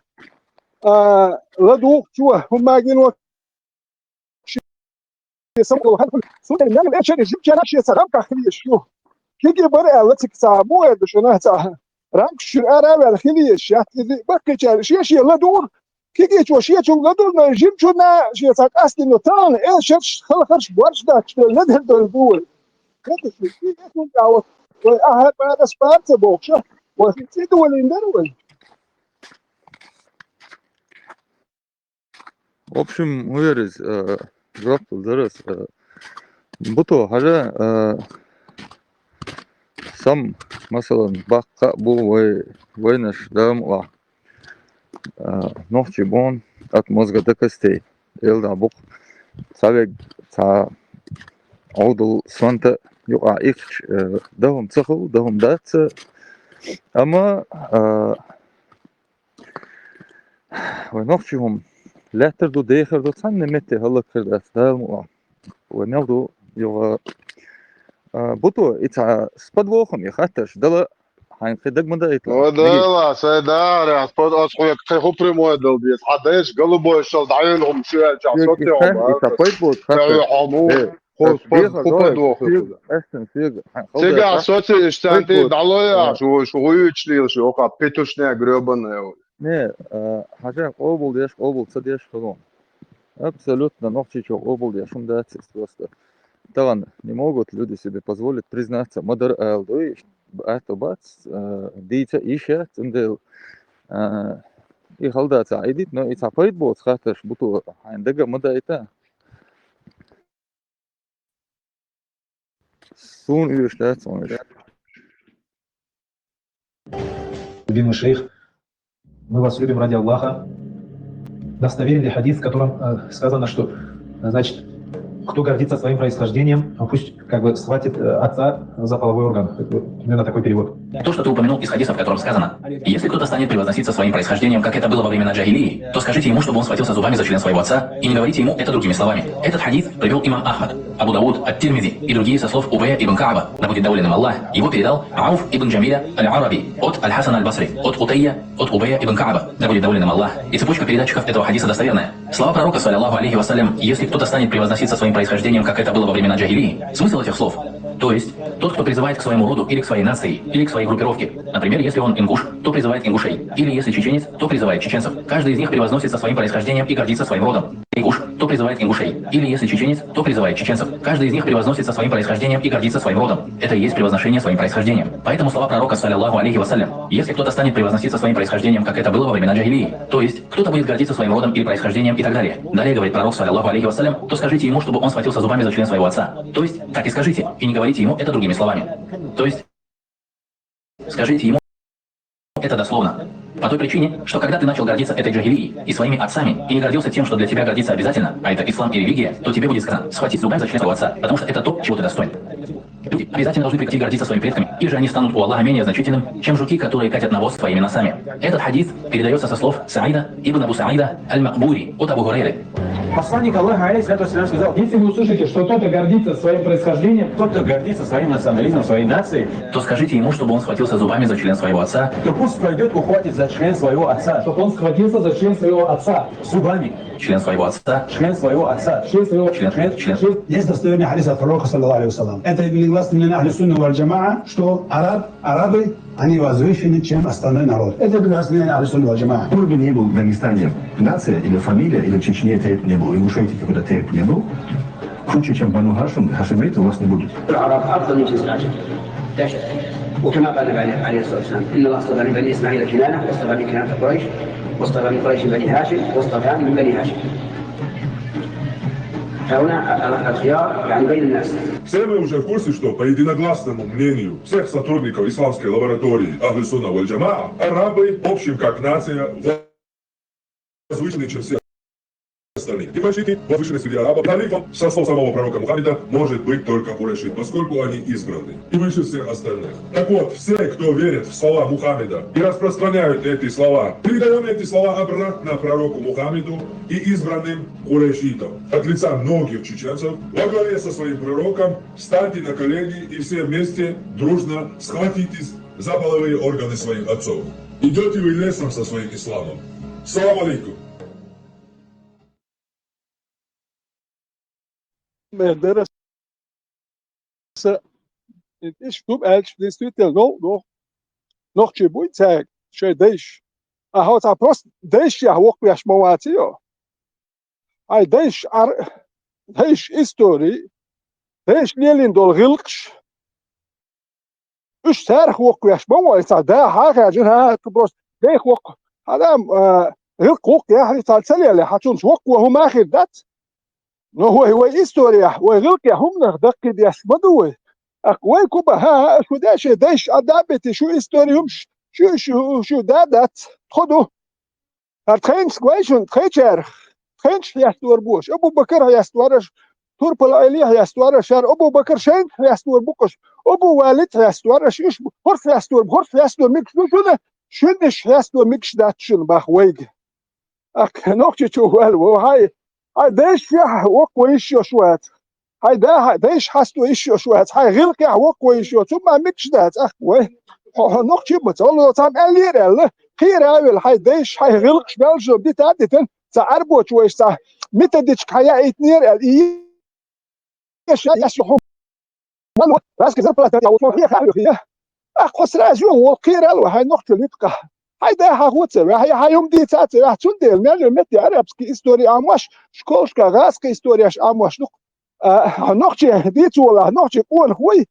لدو شو هم جين وقت يسمو هذا سوى النعم إيش اللي جبت أنا شيء سلام كخلي شو كيجي برا لا تكسبوا هذا شو نهتا رانك شو أرى ولا خلي الشيء بكتشار شيء لدور كيجي شو لدور ما جيم شو نا شيء ساق أصلي نطان إيش خلخش بورش ده ندهر دول كده في يكون دعوة وأهل بعد سبارت بوكشة وفي دول إندرول. В общем, уверен, жопу зараз. Буту хажа сам, مثلا баққа бұл войнаш дамла. Нохчи бон от мозга до костей. Елда бук савек та عوض سوانتا يقع إيش دهم تخو دهم دات أما ونقشهم لا تردو داخل دو تصنع متى هلا كرد أستال ونقدو يو بطو إتع سبدوهم يخاتش دلا حين خدق من ده يطلع ودلا سيدار يا سبد أصحى كيف بريمو دل بيت حداش قلبه يشل دعيلهم شو جاسوتي إتعبيت بود خاتش Сега соци штанти далоя шо ючлил шо ка петушне гребан Не, حاجة قبل تديش خلون. Абсолютно ничего обл дешум дацис просто. Тоган не могут люди себе позволить признаться. Модер элдой, это бац, дийца ищет, индел. И халдаться айдит, но и цапает бот, хаташ буту, айндега мода это. Сун üyüşler sonuç. Любимый шейх, мы вас любим ради Аллаха. Достоверен ли хадис, в котором сказано, что, значит, кто гордится своим происхождением, пусть как бы схватит отца за половой орган. Примерно такой перевод. То, что ты упомянул из хадиса, в котором сказано: если кто-то станет превозноситься своим происхождением, как это было во времена джахилии, то скажите ему, чтобы он схватился зубами за член своего отца, и не говорите ему это другими словами. Этот хадис привел имам Ахмад, Абу Дауд, Ат-Тирмизи и другие со слов Убая ибн Кааба, да будет доволен им Аллах. Его передал Ауф ибн Джамиля аль-Араби от Аль-Хасан аль-Басри, от Утайя, от Убая ибн Кааба, да будет доволен им Аллах. И цепочка передатчиков этого хадиса достоверная. Слова пророка, саллаллаху алейхи вассалям: если кто-то станет превозноситься своим происхождением, как это было во времена джахилии. Смысл этих слов: то есть тот, кто призывает к своему роду или к своей нации, или к своей группировке. Например, если он ингуш, то призывает ингушей. Или если чеченец, то призывает чеченцев. Каждый из них превозносится своим происхождением и гордится своим родом. Ингуш, то призывает ингушей. Или если чеченец, то призывает чеченцев. Каждый из них превозносится своим происхождением и гордится своим родом. Это и есть превозношение своим происхождением. Поэтому слова пророка, саллаллаху алейхи вассалям: если кто-то станет превозноситься своим происхождением, как это было во времена джахилии, то есть кто-то будет гордиться своим родом или происхождением и так далее. Далее говорит пророк, саллаллаху алейхи вассалям, то скажите ему, чтобы он схватился зубами за член своего отца. То есть так и скажите, и не говорите ему это другими словами. То есть скажите ему это дословно. По той причине, что когда ты начал гордиться этой джахилией и своими отцами, и не гордился тем, что для тебя гордиться обязательно, а это ислам и религия, то тебе будет сказано схватить зубами за член своего отца, потому что это то, чего ты достоин. Люди обязательно должны прекратить гордиться своими предками, и же они станут у Аллаха менее значительным, чем жуки, которые катят навоз своими носами. Этот хадис передается со слов Саида ибн Абу Саида аль-Макбури от Абу Хурайры. Посланник Аллаха, алейхиссалату вассалям, сказал: если вы услышите, что кто-то гордится своим происхождением, кто-то гордится своим национализмом, своей нацией, то скажите ему, чтобы он схватился зубами за член своего отца, то пусть пойдет ухватит за член своего отца, чтобы он схватился за член своего отца зубами. Член своего отца. Член своего отца. Член своего член. Есть достоверный хадис от пророка, саллаллаху алейхи вассалям. Это гласный ахли сунна валь джамаа, что арабы, они возвышены, чем остальной народ. Это гласный ахли сунна валь джамаа. Кто бы ни был в Дагестане, нация или фамилия, или в Чечне тейп не был, и в Ушете какой-то тейп не был, круче, чем Бану Хашим, хашимит у вас не будет. وكما قال النبي عليه الصلاه والسلام: ان الله اصطفى من بني اسماعيل كنانه، واصطفى من كنانه قريش، واصطفى من قريش بني هاشم، واصطفى من بني هاشم. فهنا الخيار يعني بين الناس. Все мы уже в курсе, что по единогласному мнению всех сотрудников исламской лаборатории Ахли Сунна валь Джамаа, арабы, общем как нация, возвышены, чем все остальные. И почти возвышены среди арабов. Халифом, со слов самого пророка Мухаммеда, может быть только Курайши, поскольку они избраны и выше всех остальных. Так вот, все, кто верит в слова Мухаммеда и распространяют эти слова, передаем эти слова обратно пророку Мухаммеду и избранным курайшитам. От лица многих чеченцев во главе со своим пророком встаньте на колени и все вместе дружно схватитесь за половые органы своих отцов. Идете вы лесом со своим исламом. Салам алейкум. Derse ich tut als das tut der noch чебуй так что дэш а вот просто дэш я вок я шмоватио ай дэш истории дэш лелин дол гилкш үш тарих вок я шмоватио да хага жина просто дэх вок адам гилк вок я хали تالي حتون وك وهم اخر دات هو история وغلق هم نخدق دي اسمدوه اقوي كوبا ها شو داش ادابتي شو история شو دادت خدو هتخينش كويشن تخيشر خينش يستور بوش ابو بكر يستورش توربل عليه يستور شر ابو بكر شين يستور بوكش ابو والد يستورش ايش هرف يستور ميكس شنش يستور ميكس داتشن باخويج اك نوكتي شو هاي داش يح وقوي إيشيو شوات هاي داش حستو إيشيو شوات هاي غلق يح وقوي إيشيو ثم ميكش دات أخوي نقطة بتقول تام الليرة خير أول هاي داش هاي غلق شبالجو دي تادتن تعربو شويش تا متى ديش حياة إتنير الإيه يشحو من راس كذا بلا تاني أو هي خير أخو سراجو وخير ألو هاي نقطة ليتقى هيدا هاخوتة هيوم دي تاتي هتون دي المال متي عربسكي استوري امواش شكولشكا غاسكي استورياش امواش نق نقشي ديت ولا نقشي قول خوي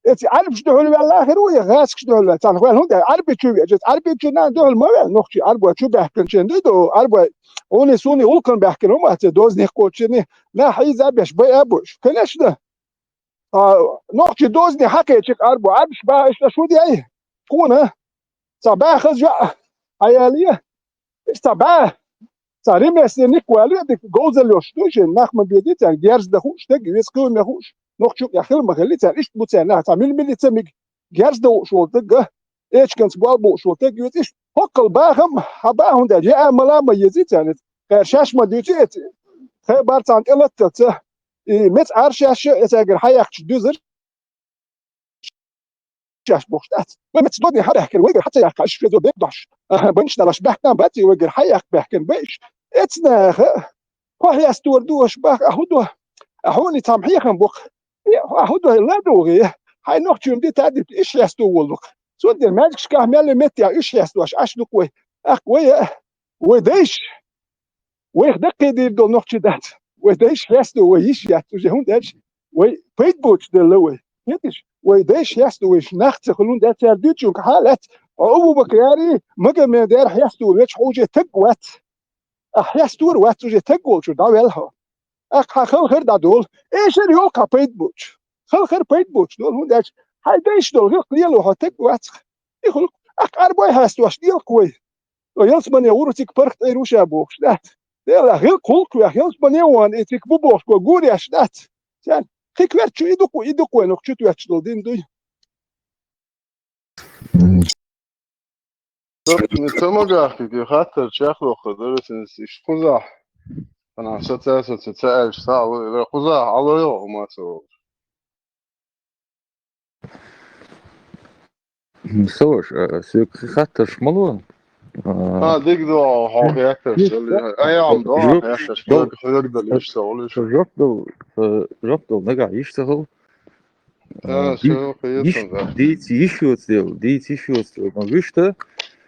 اتي عرب شدول والله خيروي غاسك شدول تان خوي هون عربي شو جت عربي كنا دول ما نقشي عرب شو بحكن شندو عرب اوني سوني ولكن بحكن هم دوز نخوتشني لا حيزا باش بي ابوش كلاش ده نقشي دوزني حكي تشك عرب عربش باش شو دي اي كون صباح خزجا عياليه صباح صاري مسني كوالي ديك جوزل يشتوش نخم بيديت يعني جيرز دخوش تك يسكو مخوش نخشو يا خير ما خليت ايش بوتسنا تعمل ملي تمك جيرز دو شو تك ايش كنت بو شو تك يتش هقل باهم حباهم ده جاء ملا ما يزيد يعني غير شاش ما ديتي خير بارت عن قلت مت عرشاش يتاجر حياك دوزر شاش بوشتات ما تصدقني حدا يحكي ويجر حتى يحكي ايش في ذو بيقدش بنش دلاش بحكم باتي ويجر حياك بحكي بيش اتنا وهي استوردوش باك اهوني تامحيخن بوك اهودو لا دوغي هاي نوختيوم دي تادي ايش يستولوك سود الماجكش كامل متي ايش يستوش اشنوك وي اخ وديش ويخدق دي دو نوختي دات وديش يستو ويش يستو جهون داتش وي بيتبوتش دلوي يتش وديش يستو ويش نخت خلون دات يردوتشوك حالات او بكياري مجا من دار يستو ويش حوجه تقوات يستور وات وجه تقول شو داويلها اخ خل دا دول ايش اليول كابيت بوتش خل بيت بوتش دول هون داش هاي ديش دول غير قليل هتك وات يقول اخ اربعه هاست واش ديال كوي ويلس من يورو تيك برخت ايروش ابوش دات ديال غير كولك يا يلس من يوان تيك بوبوش كورياش دات يعني خيكوات شو يدوك وين شو تواتش دول دين دوي Tomogahki hatta chaklo khadaratin ish khuzah ana satasa tsaal sawa la khuzah alo ma so صور سوق خاطر شمالو dik do hogeakter ayam do hogeakter khulak da ish sawlish جربت نقع يشتغل شو خيطن da ديت يشوت ما ويشته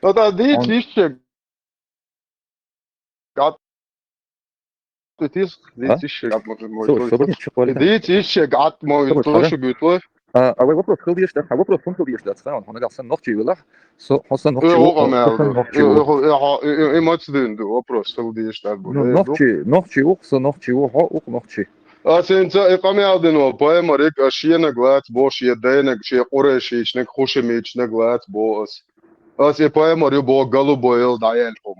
da dit ish gat dit ish gat dit ish gat mo tosh gutlo А вопрос был есть, а вопрос он был есть, да, он нагался ногти вела, хасан ногти. Эмоцию до вопрос был есть, да, ногти, ухса ногти, ух ногти. Сенца экамиалдено поэмарик ашиена глад бош еденек че орешичник хушемичник глад бос. Асе поэмари бо голубойл даелхом.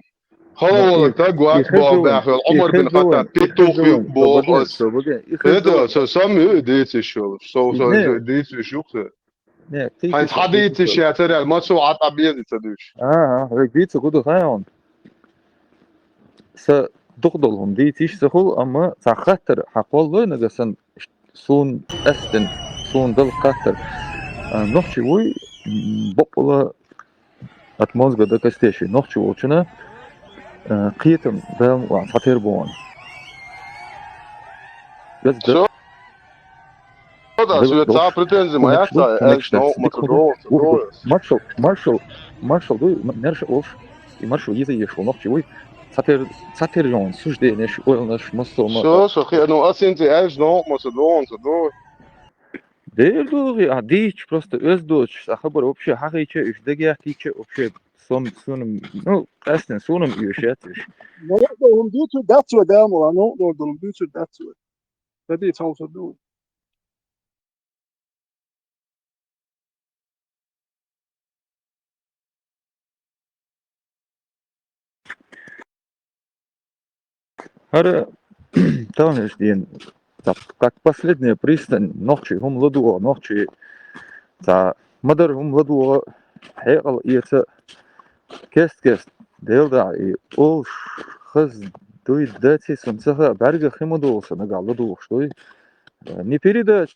خلاص تقعد باخذ عمر بن الخطاب تيتوخي بوس هذا سامي ديت الشغل ديت الشغل هاي حديت الشاتر ما سو عطبيه تدوش ديت كده خايون س دخلهم ديت يشتغل اما خاطر حقول نجسن سون استن سون دل خاطر نوخشي وي بوبولا اتموزغا دكستيشي نوخشي وچنا قيتم دام وعطير بون بس ده هذا شو تاع بريتنز ما يحصل ايش نو مارشال دو نرش اوش مارشال يزي يشو نوخشي وي ساتير جون سجدي نش اول نش مصو شو خي انه اسنت ايش نو مصدون دير دوغي عديش просто özdöç خبر вообще حقيقة ايش دقيقة كيكه вообще sunum no esten sunum üyüşetiş. No doğum due to that to them or no doğum due to that to it. That is also do. Hara tamam işte как последняя пристань ночи хум ладуа ночи та мадар хум ладуа хейгал иеса кест делда и ол хыз дуй дати сумсаха барга химудулса нагала дух что не передача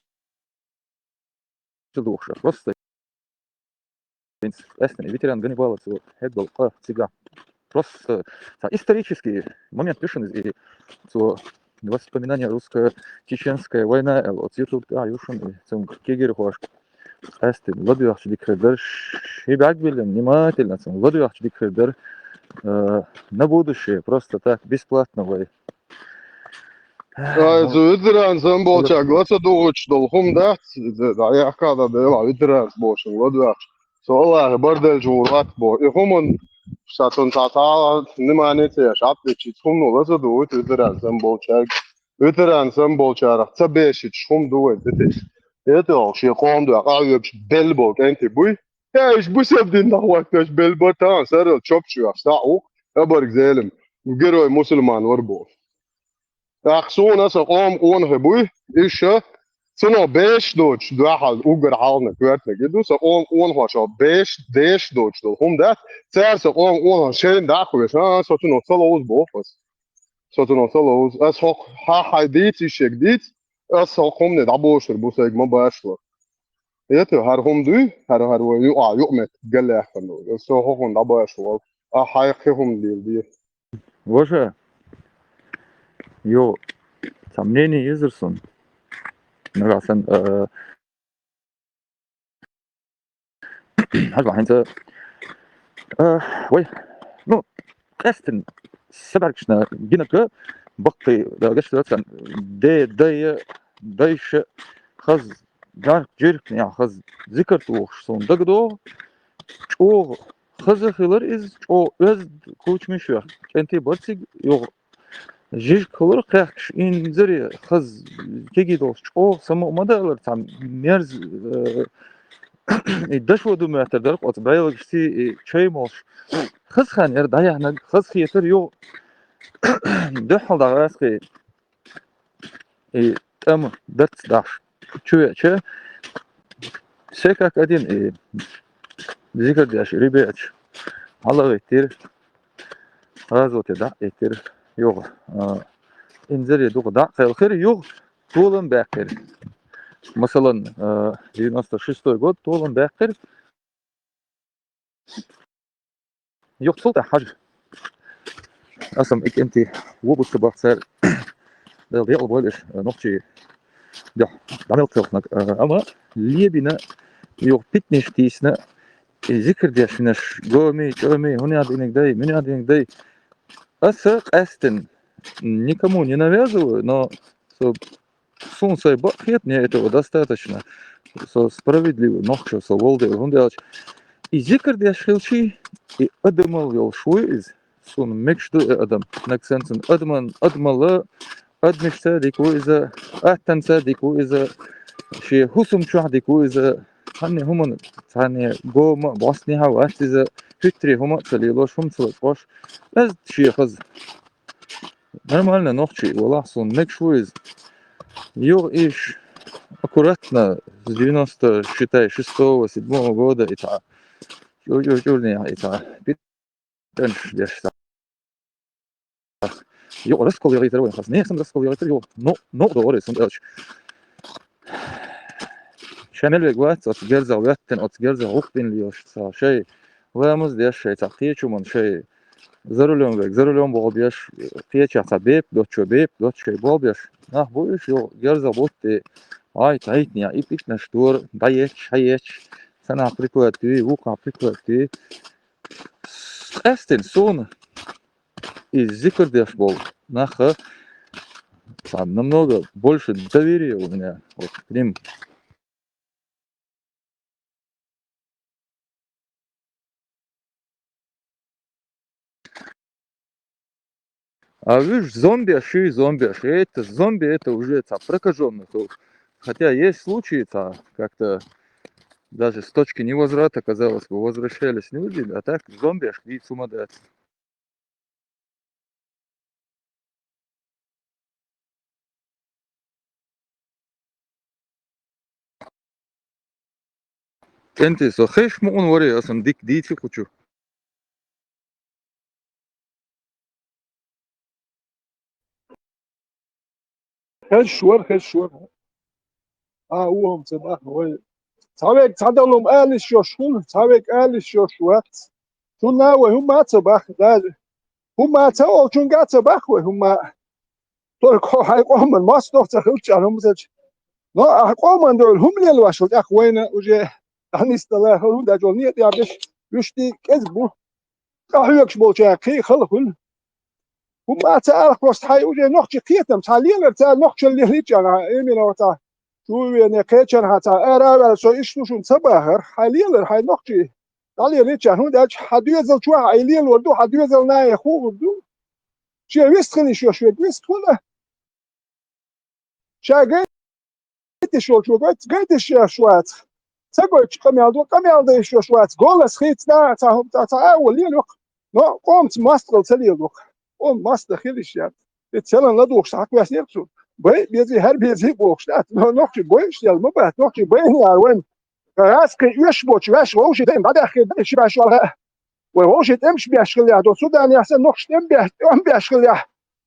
душа просто эстен ветеран Ганнибала вот хедбал цига просто исторический момент пишен и воспоминания русско-чеченская война вот YouTube юшен цум кегер хош Эстин, ладу яхчи дикредер, шибак билем, внимательно, ладу яхчи дикредер, на будущее, просто так, бесплатно, вай. Also veterans zijn bolcha gotsa doch dolhum da ja kada de la veterans bosh lodwa so Allah bardel jurat bo ihumon satun tata nimanet ya shat chi chum no gotsa do veterans zijn bolcha ra tsabesh chum do det auch shi qom do qawib belbo kenti buy ja ich bus yabdin da waqt belbo ta sar chop shu afsa'u abarg zalim gero musliman warbo Axona sa qom qon hebuy isha sono besh doch dwahal ugar halne kwartne gedu sa qon washo besh desh doch do humda tsar sa qon shen da khwe so tuno solo uz bofas so tuno solo uz as ho ha hadit shegdit as ho qom ne dabosher buseg ma bashlo yeto har humdu har yu yu'met galla khano so ho qon dabashlo a haykhum di Боже, jo, сомнений изерсон. Нагасан, هذا حين وي ну эстен себаркшна гинакы бакты дагыштырсан дайш хаз дар жеркне хаз зикр туушсон дагдо чо хазахылар из чо өз кучмиш я энти барсиг йог жиж кылыр кахш инзери хаз кегидос чо самомадалар там мерз دشودو مهتر درق ات برایل گشتی چای موش خز خان یر دایا نه خز خیتر یو ده حال داغاس کی تام درت داش چه سکا کدین ذکر دیاش ریبیچ حالا ویتیر رازوت دا ایتیر یو انزری دو دا خیر یو طولن باقر مثلا 96 год طولن باقر يقتل حاجة أصلا أنت وبص بحثر ده يقلب ولا نقطة ده عمل تلقنك أما ليه بنا يقبتنيش تيسنا ذكر ده شناش قومي هنا عندك داي من عندك داي أسق أستن никому не навязываю, но солнце бахнет, мне этого достаточно. Справедливо, ночью свободы, и зикр де шилчи и адамал велшуиз сон мечту адам наксенсен адмала адмишта дикуиза аттанса дикуиза شي хусум чух дикуиза ханне хуман ханне гома басни хавастиза фитри хума цалилош хум цалош аз ши хаз нормально ночи вала сон мечшуиз ё иш аккуратно с 90 считай 6-7 года и так Юрний битенш дешта. Jo раскол я итеру, хас не сам раскол я итеру, но доре сам элч. Шанел вегват от герза ваттен от герза ухбин лиош са шей. Вамус деш шей тахтичу мон шей. Зарулем болбеш печа хабеб до шей болбеш. Ах буиш jo герза ботте ай тайтня и пикна штур даеч хаеч. Sana прикладывай, ука прикладывай. Эстен сон из зикр дешбол. Наха там намного больше доверия у меня вот к ним. А видишь, зомби, это зомби, это уже прокаженный. Хотя есть случаи, как-то даже с точки невозврата, казалось бы, возвращались люди, а так зомби шли с ума дать. Энти сохеш мун вари, асан дити хочу. خش شور وهم صدق هو تابك تدلهم آلش يشون تابك آلش يشوات تونا وهم ما تبخ ده هم ما تاول چون قات تبخ وهم تركوا هاي قوم الماس دكتور خلچ هم زج No, قوما دول هم اللي الواشل أخوينا وجه هنيست الله هم ده جول نيت يابش يشتي كذبوا كهيكش بولشة كي خلقل وما تعرف وسط حي وجه نقش كيتم تعليل تعال نقش اللي هيك أنا إيمين وتا شو يعني كيتشن حتى أرى سو إيش شو نسبهر حليل حي نقش تعليل هيك هم ده حديزل شو عيلين وردو حديزل ناي خو وردو شيء ويستخني شو ويست كله شاقي شو قلت شوات تقول كم يالدو شوات قول سخيت تا أول ليلوك no قمت ماستر تليلوك قم ماستر خيلش يعني تسلن لدوك ساق واس يرسو بيزي هر بيزي بوكشات نوكي بويش يال مبات نوكي بين يا وين راسك يشبوش واش ووش دين بعد اخي شي باش ووش تمش بيشغل يا دو سودان يحسن نوكش تم بيشغل يا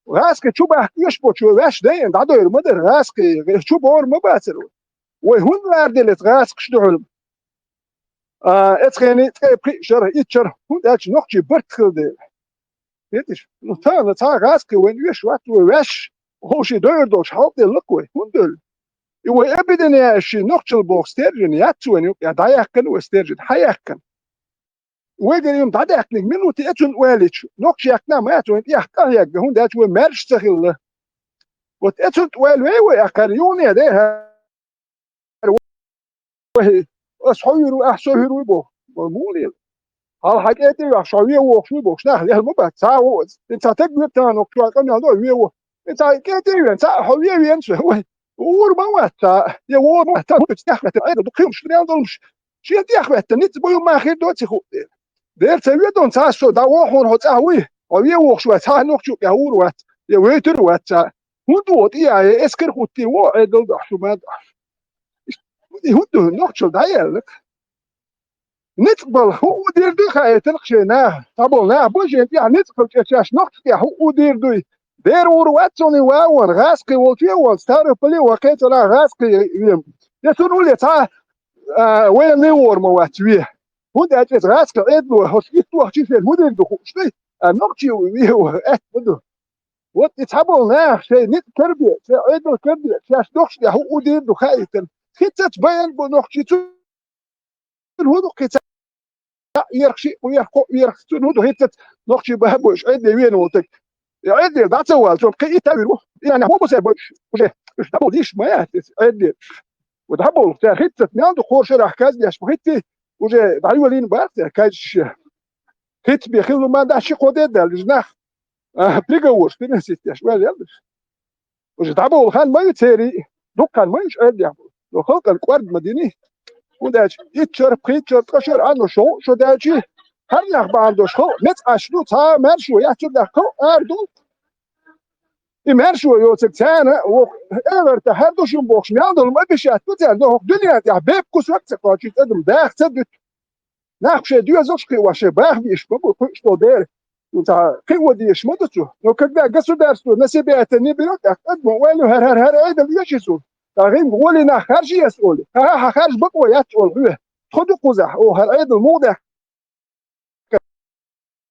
راسك تشوبه يشبوش واش دين بعد يرمدر راسك تشوبور مباتر وهون لاردلت راسك شدعلم اتخيني تقري شر يتشر هون داش نوكي برتخل Weet je, ta raske when you swat we wesh, hoe she doordoos halt de lukwe, hundel. We hebben de she nochelboog stergen yatsu en ja dayakken we stergen hayakken. We gaan dayakken minuut etun welich, nog jakna ma etun ja kayak hund dat we merstgil. Wat etun wel we akarione de we ashoyru ahsoyru bo. Mulil. هل حكيتي عشوائية وشو بوشنا هل مبا تاو انت تقدر تانو كلا كم يالدو ويو انت حكيتي انت حويه ينسو هو ور ما وات يا ور ما تا بتستحمل ايضا دقيم شو يالدوش شي دي اخوات نيت بو ما خير دوتي خو دير تاوي دون تاسو دا وخون هو تاوي ويو وشو تا نوكشو يا ور وات يا ويتر وات هندو يا اسكر خوتي و ادل دحشو ما هندو نوكشو دايلك نتقبل هو دير دو خاية تلقشيناه طبولناه بوجين يعني نتقبل كشاش نقطة هو دير دوي دير ورواتوني واون غاسقي والفيوال ستارو بلي وقيت لا غاسقي يسونوا لي تا وين نور مواتويه هو دا جت غاسقي ادلو هوسكيتو هشي في المدير دو شتي نقطي ويو بدو وات يتحبولناه شيء نت كربيه شيء ادلو كربيه شاش نقش هو دير دو خاية خيتت بين بنقطي هو قيت يرخشي ويرخص نودو هيتت نقشي بهبوش عدي وين ولتك عدي بعد سوال شوف كي يتابعوا يعني هو بس بوش مش تابو ديش ما يهتس عدي وتحبوا هيتت ناندو خورش راح كاز بيش هيتي وجا بعد ولين بعد كاش هيت بيخلو ما داش قودد الجناح بيجوش بنسيت يا شوال يلبس وجا تابو خان ما يتسري دكان ما يش عدي لو خلق القرد مديني وداش يتشر بيتشر تشر عنو شو داجي هر لغ باندوش خو مت اشلو تا مرشو يحتر دخو اردو مرشو يوتك تانا و اورت هر دوشون بوخش مياندل ما بشات بتاع دو دنيا تاع بيب كوس وقت قاچي تدم داخ تد ناخش ديو زوشكي واش باخ بيش بو شتو دير وتا كي وديش مدتو لو كدا قصو دارسو نسيبات نبيرك ادمو ويلو هر عيد يشيسو تاغين قولنا خارج يسؤول ها خارج بقوة يسؤول هو خدوا قزح او هالعيد الموضع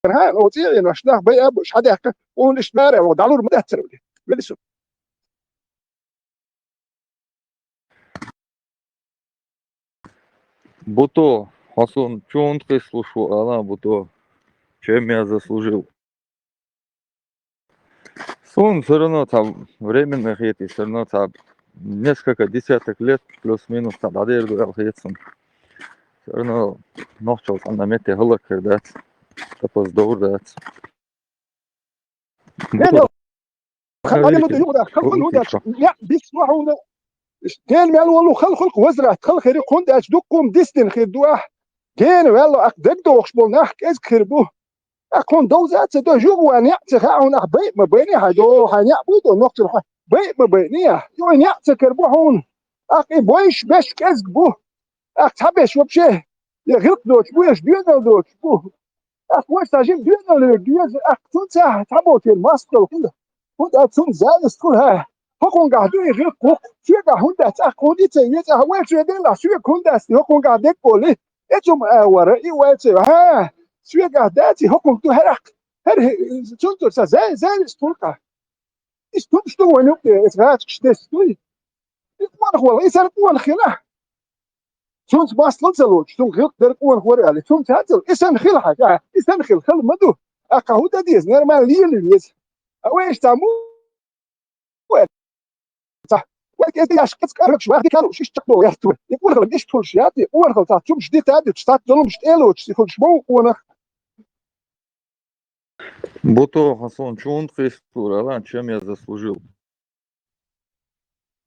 ها وطيعي نشناه بي ابوش حدا يحكي ونشتارع ودعلور مدهتر ولي بلسو Буто, Хасан, что он ты слушал? Она, Буто, чем я заслужил? Сон все равно там временных этих, все равно там несколько десяток лет плюс-минус там дадер дуэл хейтсон. Все равно ночью там на мете хылок кирдат, тапос доурдат. خلي ما تقول خلق لا بيسمعونا كان مال والله خلق وزرع خلق خير كنت اشدكم ديستن خير دوح كان والله اقدك دوخش بولناح كاز خربوه اكون دوزات دو جوب وان يعتخاون اخبي ما بيني هادو هانيا بودو نقطه بي ما بيني يو ان يعتكربوهون اخي بويش باش كاز بوه اخ تحبش وبشه يغلق دوش بويش بينا دوش بوه اخ وش تاجين بينا لو ديز اخ تنسى تحبوت الماسكل كله كنت أتون زالس كلها هكون قاعدين يغلقوا شو قاعدين تأخذي تيجي هواي شو يدين شو يكون داس هكون قاعدين يقولي إتهم ورقي واتي ها شو قاعداتي هكون تهرق هر شنطة زي استولكا استول شو ونوك إسرائيل كشتستوي يقول والله يسرق خلا شونت باصل تلوج شون غير درك وري عليه شون تاتل اسن خل حاجه اسن خل مدو اقهو ديز نورمال ليز اويش تامو صح وكيف يشكت كارك شو واحد كانوا شيش تقبو يحتو يقول لك ايش تقول شيء يقول لك تاع شوف جديد تاع تاع ظلم شتيلو يقول شبو وانا Буто Хасон, что он христура, чем я заслужил?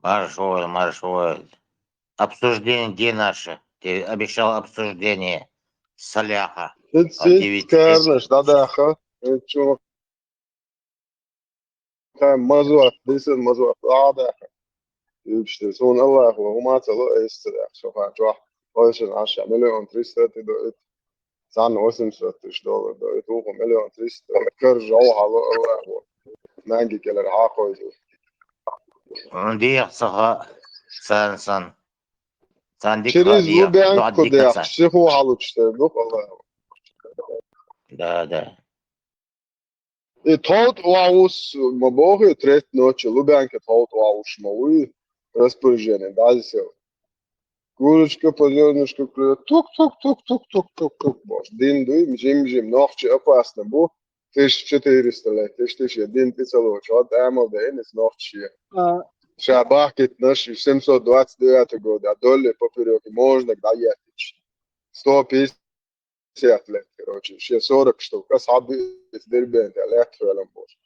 Маршой. Обсуждение, где наше? Ты обещал обсуждение Саляха. كارنش داخل شو كان مزوق ديسن مزوق داخل يبشت سون الله وما تلو استريح شوف هتروح ويشن 10 مليون 330 دوت سان وسم ستش دولار دوت و مليون 300 كرجع الله نانجي كلر عاقو دي صها سان ديك через خدية Лубянку دعديك ديح سان شيخو حلوشته دوق الله да И тот уаус мабохи трет ночи Лубянка тот уаус мауи распоряжение дальше курочка позернышко клюет тук бош дин дуй жим ночи опасно бу 1400 лет 1001 пиццело чот амал ден из ночи Шабахкит наш 729 год а долли поперек можно доехать 150 лет, короче, еще 40 штук. أصحاب الدربين على فعلا بوش.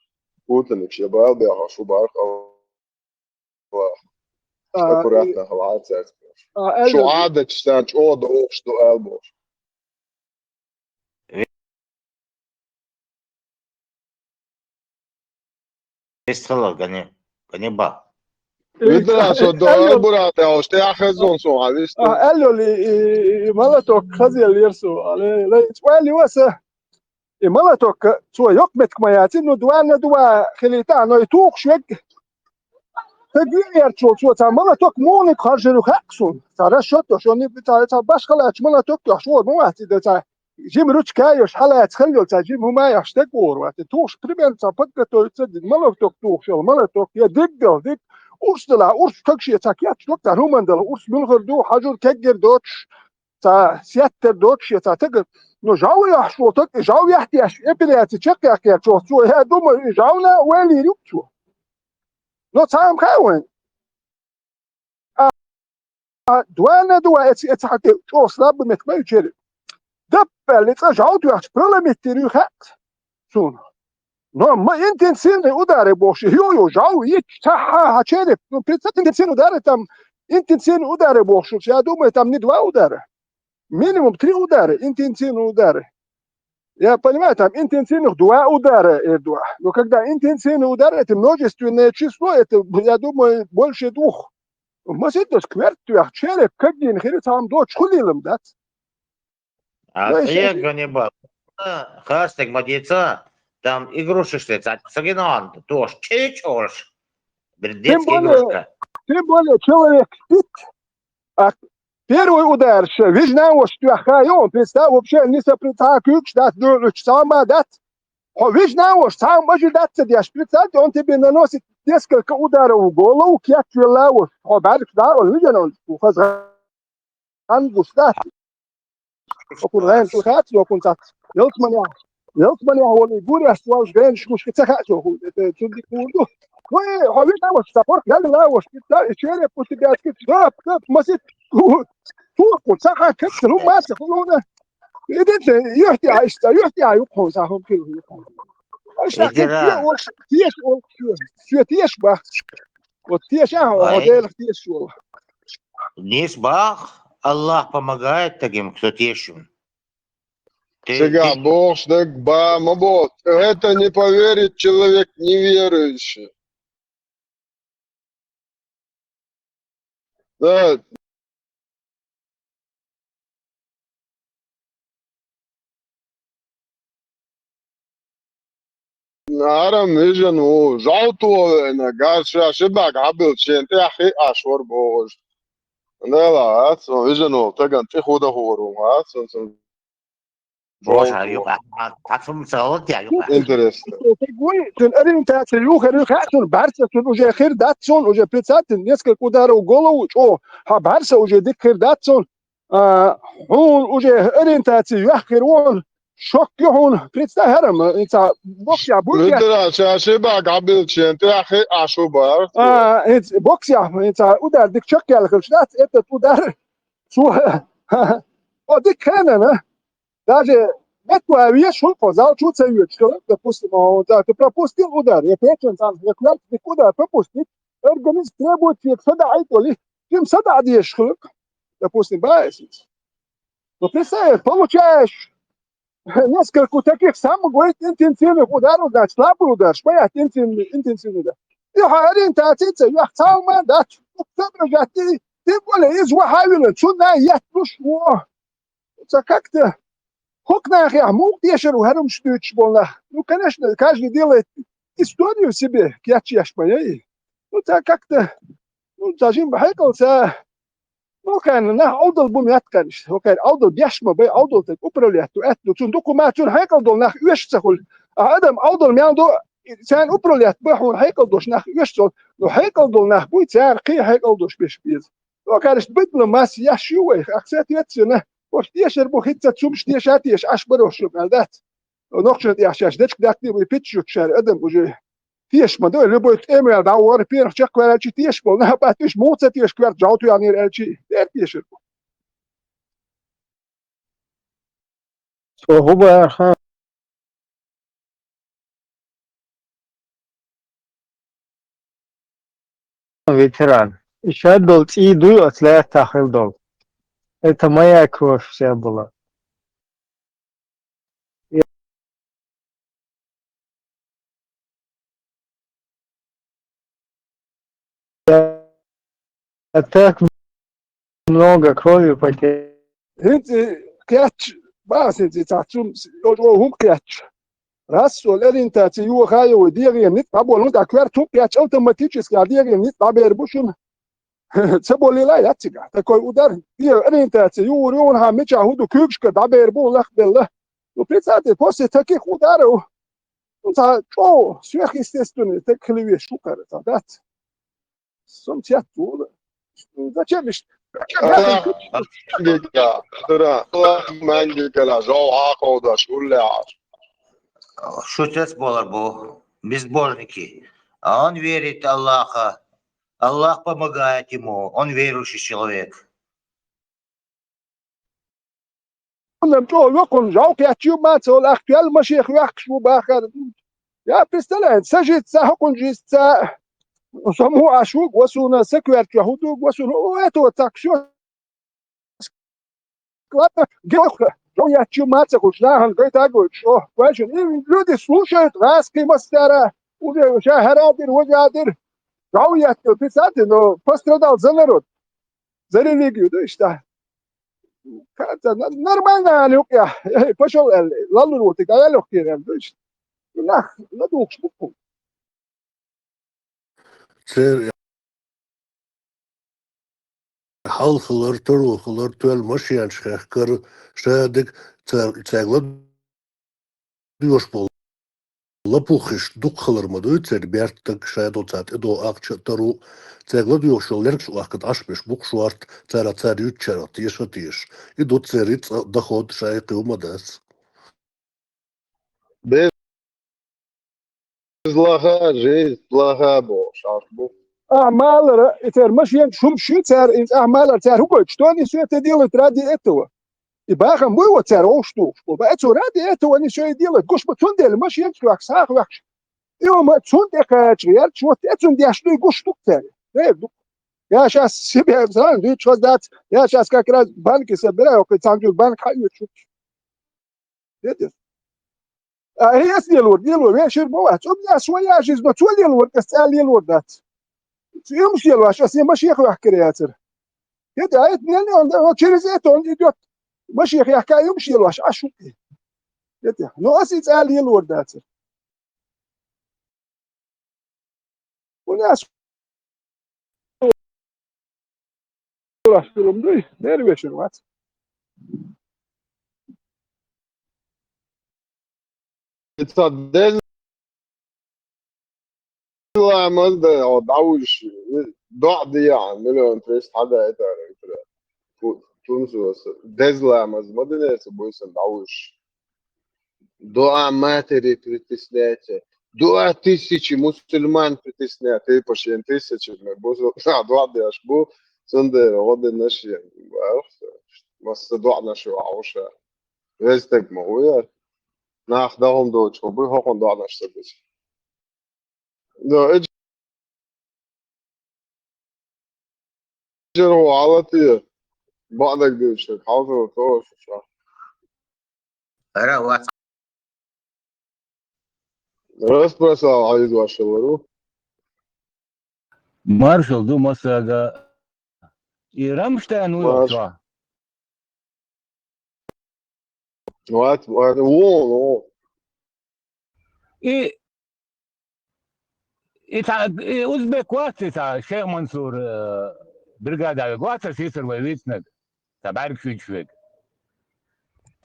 قلت شيء بالبيع شو بعرف الله. أكوراتنا خلاص شو عادة تشتان شو ضوء شو قلبوش. Весело, ганеба. بدنا شو ضوء برات أو شتى أخذون شو عادش. قالوا لي مالتوك خزي اللي يرسو على لا يتوالي واسه مالتوك سو يقمت ما ياتين دوانا دوا خليتا نو يتوق شوك تغير شو تا مالتوك مونك خرجلو خاقسون ترى شوت شوني بتاع باش خلاص مالتوك شو مو واحد تا جيم روتش كايوش حلا تخلو تا جيم هما يشتكور وقت توش بريمير تا بقى تسدد مالتوك توش مالتوك يا دق أرسل أرس كشيء تاكيات شو تاع هم عندنا أرس ملغر دو حجر كجر دوتش تا سياتر دوتش تا تقدر نجاو يحشو تك جاو يحتي أش إبلي تشق يا شو هي دوم جاونا وين يروحوا نو تام كاون دوانا دوا اتس حتى شو صاب متكمل شيء دب اللي تجاو تحش برلمت تريخات سون No, ma intenzivne udare boši, jo, žal, hačere, predstavite intenzivne udare tam, intenzivne udare boši, ja думаю, там не 2 удара, минимум 3 удара, интенсивные удары. Я понимаю, там интенсивных 2 удара, но когда интенсивные удары, это множественное число, это, я думаю, больше 2. Может, das quert durch череп, как die in Хирицам дочь хулилом, да? Я ганеба. Хастик, мадица. Там игрушечный, цагинан, тоже, чечешь. Детская игрушка. Тем более человек спит, а первый удар, видишь, что он представь, вообще не соприцакиваешь, да, сама дать. Видишь, сам может даться, да, представь, он тебе наносит несколько ударов в голову, как челаву, барик, да, он видит, он ангустат. وكلهم تلخات وكنت يلتمني هو اللي يقول أسواج بين شو كتاعته هو تودي كله هو حبيبنا وش تفرق لا وش كتاع شيء بوتيجات كتاب ما سيت هو صح كتر هم ما تخلونه إذا يحتي يقهون صاحهم كله أشتاق وش تيش شو تيش بقى وتيش هذا تيش والله Ниш бах, Аллах помогает таким, кто тещим. Сега Бог штык ба мабот. Это не поверит человек неверующий. Да. نعرم ويجن وجعطوا انا قال شبك عبد شين تحي اشور بوج لا لا ويجن تجن تخوده هورو Boşa yok. Takım sağlık ya yok. Интересно. Такой, ориентация, юхер, барса, тут уже хердатсон, уже председатель несколько ударов в голову, о, а барса уже дик хердатсон, он уже ориентация, юхер, он, шок, он, представь, это боксия, будет. Видишь, шашиба габилчи, ты ашуба. Это боксия, это удар, дик шок, я лхал, этот удар, о, дик хрена, даже это вещь, он позал, что целует, что, допустим, ты пропустил удар, я печень, я клад, ты куда пропустить, организм требует, как сада, то ли, чем сада одешь, допустим, баисить. Но представь, получаешь несколько таких самых, говорит, интенсивных ударов, да, слабый удар, понять, интенсивный удар. И ориентация, я хотел мандать, ты более из вахавила, сюда, я слушаю, это как-то, Хокнах я мог тешер угаром штуч болна. Ну, конечно, каждый делает историю себе, кячеш моей. Ну, так как-то, ну, зажим бахекался, ну, кан, на аудал бумят, конечно. Окей, аудал бяшма, бай аудал так управлять, эту, тун документун хекал дол нах уешцахул. А адам аудал мяндо, сен управлять, бахун хекал дош нах уешцахул. Ну, хекал дол нах буй, сен кий хекал дош биш биз. Ну, конечно, битла мас яшуwe, акцент ветсена. Тешер бухитца цум штешатиш аш барошук алдат. Нохшет яшаш дечк дакти бу питчук шар адам уже теш ма до любой эмел да вор пир чак кварачи теш бол на патиш моца теш квар жауту янир элчи тешер. هو خان ветеран. Еще дол и дуй отля тахил дол. Это моя кровь вся была. Я так много крови потерял. Кяч, басит цацум, о кяч. Раз ориентация его хаю диги нит аболун да квар ту кяч автоматически диги нит абербушун. Цеболила яцига. Такой удар. И ориентация его он хамича худу кюкшка дабербу лахбелла. Ну, представьте, после таких ударов, ну, что сверхъестественное, так хлеве шукар, да? Сам театр. Зачем ж? Шутец болар бу, безбожники. А он верит в Аллаха. Аллах помогает ему. Он верующий человек. Я представляю, сажит сахакун жиста, саму ашук, васуна секвер чахуту, васуна, это вот так все. Ладно, геохра. Я чуматься кушнахан, говорит, что, люди слушают, раз мастера, уже шахарадир, вадядир, я представьте, но пострадал за народ, за религию, да, что. Нормально, Люка, пошел, лалу, ты говорил, нах, надух, шпуку. Halkılar, törüqılar, töl maşıyan çıxaqır, şədik çəqla diyoş bol. Lapuxiş duqxılır mı da çərbərtdik, şəd o çət, edo aqçı törü, çəqla diyoş yol lərk şu aqıt aşbeş, buq şuart, çəra çəri üç çəra, tiyeş və tiyeş. Edo çəri daxod şəy qıyumadas. Плохая жизнь, плохая бош. أعمال ماشي شو شو صار أعمال صار هو что они все это делают ради этого и бахам было صار что поэтому ради этого они все и делают гош потом делали ماشي что аксах вахш и он потом такая чья что это он дяшный гош что царь я сейчас себе знаю ты что дать я сейчас как раз банки собираю как там банк хаю чуть это а я делаю вечер бывает у меня своя жизнь но что делаю делаю дать يمشي الواش مشيخ يحكي ياسر كده عيت منين через это он идет مشيخ يحكي يمشي الواش اشو كده نو اسيت قال يلور داتر وناس راح لهم دي نير ويش الوقت تصدق لا مصدر او دعوش ضعض يعني مليون تريست حدا اتر تونس بس دزلا مدينة بويسن دعوش دعاء ماتري притесняйте دعاء тысячи مسلمان притесняют и почти тысячи بوس دعاء دياش بو سندر غد النشي بس دعاء نشي وعوشة رزتك مويا ناخدهم دوتش وبي هوكم دعاء نشي لا اجروا على طير بعدك دوتش حاضر توش روح راس بس عايز واشلرو Marshall, du musst sagen, ihr Rammstein New York, ماشي so. وقت وون إيه إيه أوزبك وقت تا شيخ منصور برجادة وقت سيسر ويسند تبارك شوي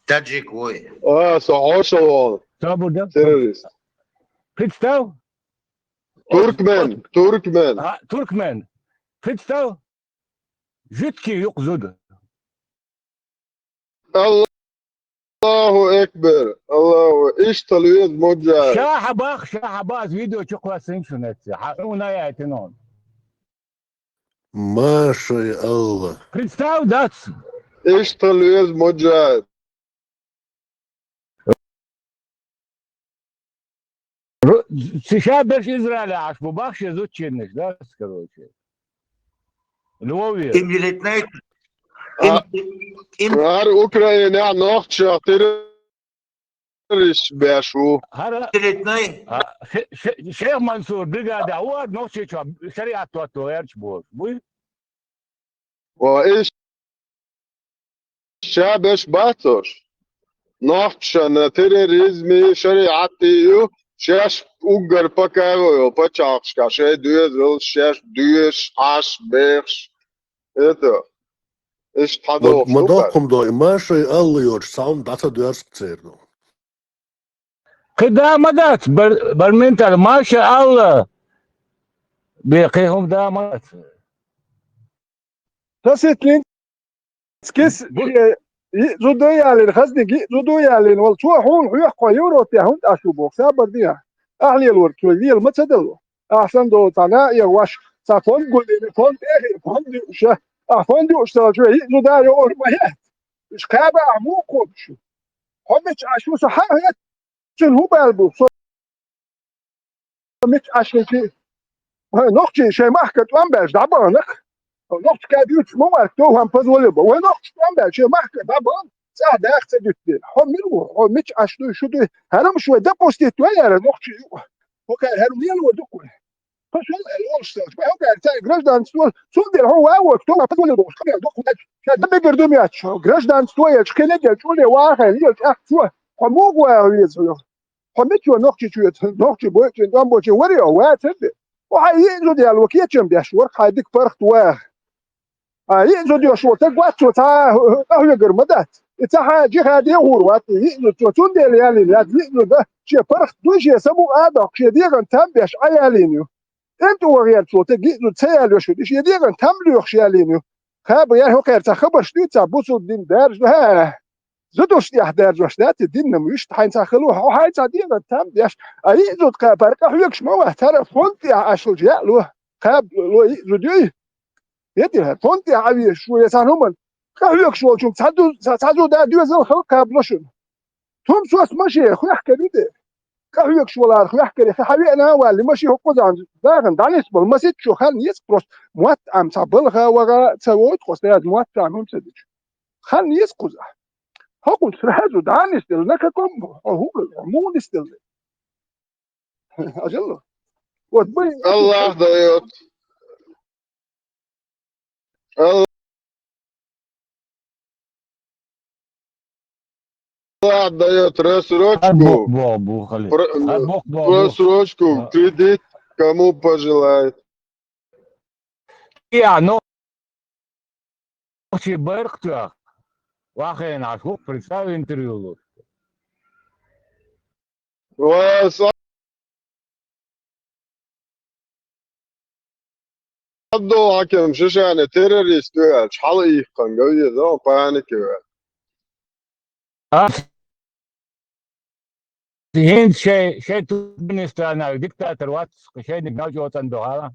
تاجيك وي صحوشة وون صابر ده تيروريست فيتستو تركمان تركمان فيتستو جتكي يقصد الله اكبر الله ايش تلويض موجه شاحباز فيديو تشوكوا سنشنت حقونا يا تنون ما شاء الله فيتستو داتس ايش تلويض موجه شابرش إسرائيل عش بباخش زوج شنش ده سكروتشي الووير إمليتنايت هر اوكراينا نوخشا تيروريست باشو هذا إمليتنايت شيخ منصور بريغادا هو نوشي شريعة توتو يرشبوش بوي وايش شابش باتر نوخشا تيروريزمي شريعتي شاش اوگر پکاوه پچاقشکا شه دویز شاش دویش عش بيخش это ايش تحضر مداقم داي ما شاء الله يور ساوند داتا دورس تصير قدامات برمنتال ما شاء الله بيقيهم دامات تسيتلين سكيس زودو يالين خزني زودو يالين والشو حول حيح قيورو تيهون أشوبوك سابر ديها أهلي الورك ويل ما تدلو أحسن دو تنا يواش سافون قولي فون تيهي فون دي وشه فون دي وشه شوي زودا يور ما هي إيش كابا عمو كوبشو هم مش عشو صحة هي شنو بالبو صو مش عشان شيء نقطة شيء ما حكت وان باش دعبانك نقطة كابيوت مو تو هم فضول بو ونقطة وان باش شيء ما حكت دعبان ساعد أخذ جدين هم هم مش عشان شو ده هذا مش وده بوستيت ويا نقطة وكان هرميان ودكوا فشو الأوستر ما هو قاعد تاعي جراجدان ستول صدر هو أول تو فضول بو خلي دكوا كان ده بيقدر دمياتش جراجدان ستول كان يجي شو واحد يجي أخذ هم مو يزيو حميتوا نقطة بوجه دام بوجه وريا واتد وهينزو ديال وكيتشم بيش ورق هيديك فرخت واه هينزو ديال شو تقواتو تا هو يقرمدات تا حاجي هادي غور ينزو تون ديال يالين ينزو ده شي فرخت دوجي سمو ادق شي ديغن تام بيش ايالينيو انتو وغير شو تجينو تسيالو شو شي ديغن تام ليوخ شيالينيو خاب يا هو كير خبر شتي تا بوسو دين دارج ها زدوش يحضر جوشات الدين مش حين تاخلوها وحين تعدينا تام ديش اي زود كبرك هيك ما احترف فونت يا اشل جاء له خاب لو زدي يدي فونت يا عبي شويه سانهم هيك شو شو تعدو ده دوزل خلق كابلوشن ثم سوس ماشي خو يحكي دي هيك شو لا خو يحكي حبيبي انا واللي ماشي هو قزان داغن دانيس بل ما سيت شو خل يسبروس موت ام صبلها وغا تسويت قصيات موت عمهم سدج خل يسقز هاكم سرحازو داني ستيل نكاكم هو مو ستيل اجل وتبي الله ضيوت الله ضيوت راس ручку бу خلي راس ручку кредит кому пожелает يا نوشي برختك واخين عشوق فريساوي انتريولو وصدوا حكم ششان terrorist öl çalı yıkan göğe de panik öl. هند شيء توركمنستان دكتاتور واتس شيء نجوت عنده هذا